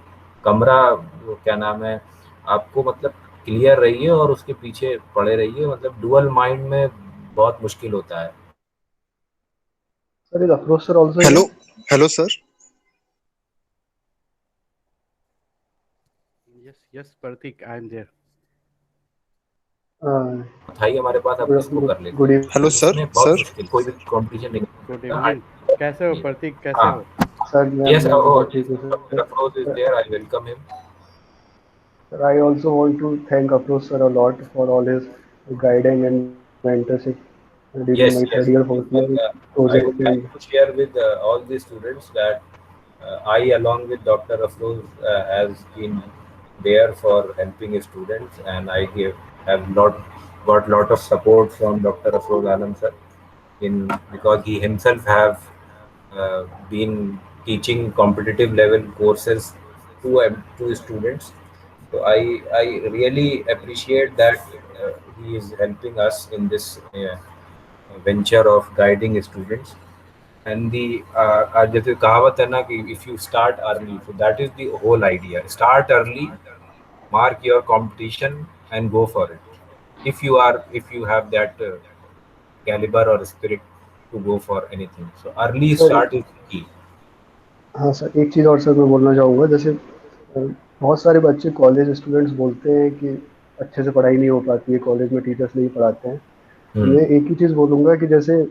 कमरा वो क्या नाम है, आपको मतलब क्लियर रहिए और उसके पीछे पड़े रहिए। मतलब डुअल माइंड में बहुत मुश्किल होता है। Sir, is Afroz sir also hello here? Hello sir. Yes, Pratik, I am there. था ही हमारे पास, अब इसको कर लेते गुड हैं। Hello evening sir. इसमें बहुत सर मुश्किल, कोई भी कंपटीशन नहीं Good होता। evening. कैसे हो प्रतीक, कैसे हाँ, हो? सर। yes, मैं बहुत ठीक हूँ Dr. Sir. Afroz is there, I welcome him. Sir, I also want to thank Afroz sir a lot for all his guiding and mentorship during Yes, my yes. third year, fourth year I would project. like And to share with all the students that I, along with Dr. Afroz, has been there for helping students, and have got lot of support from Dr. Afroz Alam sir, because he himself have been teaching competitive level courses to students. So I really appreciate that he is helping us in this venture of guiding students. And जैसे कहावत है ना कि if you start early, so that is the whole idea. Start early, mark your competition, and go for it. If you have that caliber or spirit to go for anything, so early sir, start is key. हाँ sir, एक चीज़ और sir मैं बोलना चाहूँगा। जैसे बहुत सारे बच्चे कॉलेज स्टूडेंट्स बोलते हैं कि अच्छे से पढ़ाई नहीं हो पाती है, कॉलेज में टीचर्स नहीं पढ़ाते हैं। तो मैं एक ही चीज़ बोलूँगा कि जैसे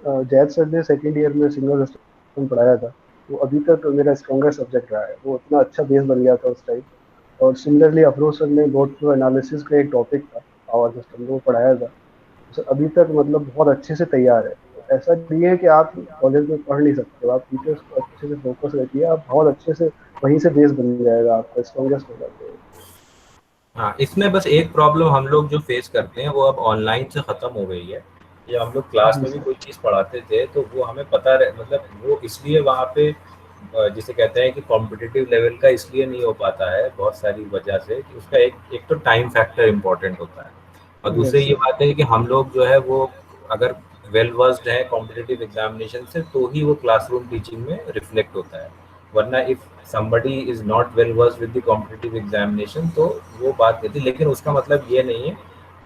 जैद सर ने सेकेंड ईयर में सिंगल सिस्टम पढ़ाया था, वो अभी तक मेरा स्ट्रॉन्गर सब्जेक्ट रहा है। वो इतना अच्छा बेस बन गया था उस टाइम। और सिमिलरली अफरोज सर ने लोड फ्लो एनालिसिस का एक टॉपिक था, पावर सिस्टम, वो पढ़ाया था। सर अभी तक मतलब बहुत अच्छे से तैयार है। तो ऐसा नहीं है कि आप कॉलेज में पढ़ नहीं सकते हो, आप टीचर्स को अच्छे से फोकस रखिए, आप बहुत अच्छे से वहीं से बेस बन जाएगा, आपका स्ट्रॉन्गेस्ट हो जाते हैं। हाँ, इसमें बस एक प्रॉब्लम हम लोग जो फेस करते हैं वो अब ऑनलाइन से ख़त्म हो गई है। या हम लोग क्लास जी में भी सर। कोई चीज़ पढ़ाते थे तो वो हमें पता रहे, मतलब वो इसलिए वहाँ पे जिसे कहते हैं कि कॉम्पिटिटिव लेवल का इसलिए नहीं हो पाता है बहुत सारी वजह से, कि उसका एक तो टाइम फैक्टर इम्पोर्टेंट होता है, और दूसरी यस ये सर। बात है कि हम लोग जो है वो अगर वेल वर्स्ड है कॉम्पिटिटिव एग्जामिनेशन से, तो ही वो क्लासरूम टीचिंग में रिफ्लेक्ट होता है। वरना if somebody is not well versed with the competitive examination, तो वो बात नहीं थी। लेकिन उसका मतलब ये नहीं है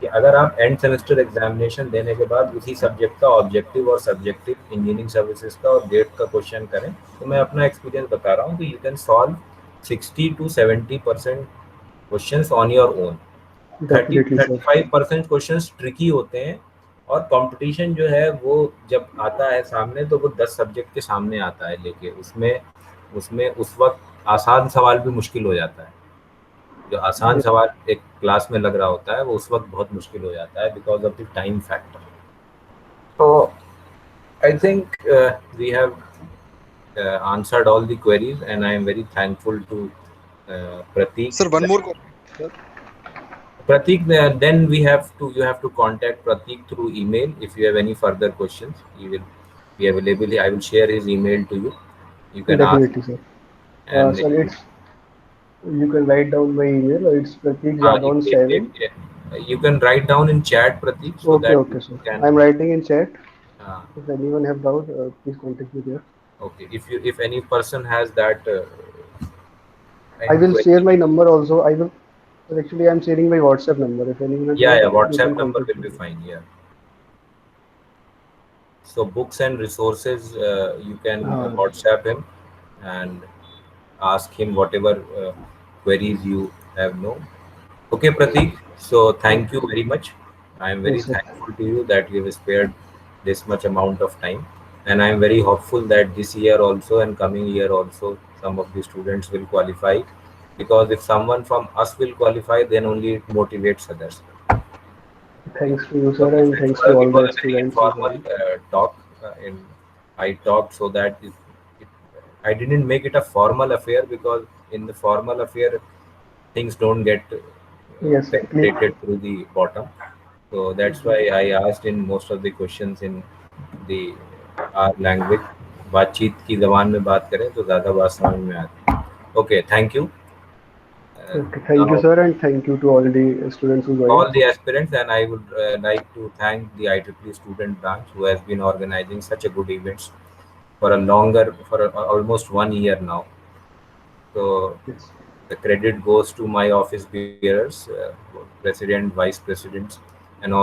कि अगर आप एंड सेमेस्टर एग्जामिनेशन देने के बाद उसी सब्जेक्ट का ऑब्जेक्टिव और सब्जेक्टिव इंजीनियरिंग सर्विसेज का और गेट का क्वेश्चन करें, तो मैं अपना एक्सपीरियंस बता रहा हूँ कि you can solve 60 to 70% questions on your own. Definitely sir. 35% questions tricky होते हैं, और कंपटीशन जो है वो जब आता है सामने तो वो 10 सब्जेक्ट के सामने आता है लेके, उसमें उस वक्त आसान सवाल भी मुश्किल हो जाता है। जो आसान सवाल एक क्लास में लग रहा होता है वो उस वक्त बहुत मुश्किल हो जाता है because of the time factor. तो I think we have answered all the queries, and I am very thankful to Pratik. Sir one more question. Pratik, then you have to contact Pratik through email if you have any further questions. He will be available. I will share his email to you. You can definitely ask. Sir. And sir it's, you can write down my email. It's pratikjadon7. You can write down in chat, Pratik, so Okay, that okay, you sir. can. I'm writing in chat. Uh, If anyone have doubt, please contact me there. okay. If any person has that I will share my number also. I will. But actually, I'm sharing my WhatsApp number. If anyone has Yeah, any, yeah, they WhatsApp can number contact will be me. fine. Yeah. So books and resources, you can WhatsApp him and ask him whatever queries you have. No. Okay, Pratik. So thank you very much. I am very Yes, sir. thankful to you that you have spared this much amount of time, and I am very hopeful that this year also and coming year also some of the students will qualify, because if someone from us will qualify, then only it motivates others. Thanks to you, sir, Okay, and so thanks to it all was the a very students as informal well. talk. I talked so that I didn't make it a formal affair, because in the formal affair things don't get Yes, sir. penetrated through the bottom. So that's why I asked in most of the questions in the our language. बातचीत की जबान में बात करें तो ज़्यादा बात समझ में आती है. Okay, thank you. Okay, thank you, Now sir, and thank you to all the students who joined. all the aspirants, and I would like to thank the IEEE student branch who has been organizing such a good events for almost 1 year now. So Yes. the credit goes to my office bearers, president, vice presidents, and all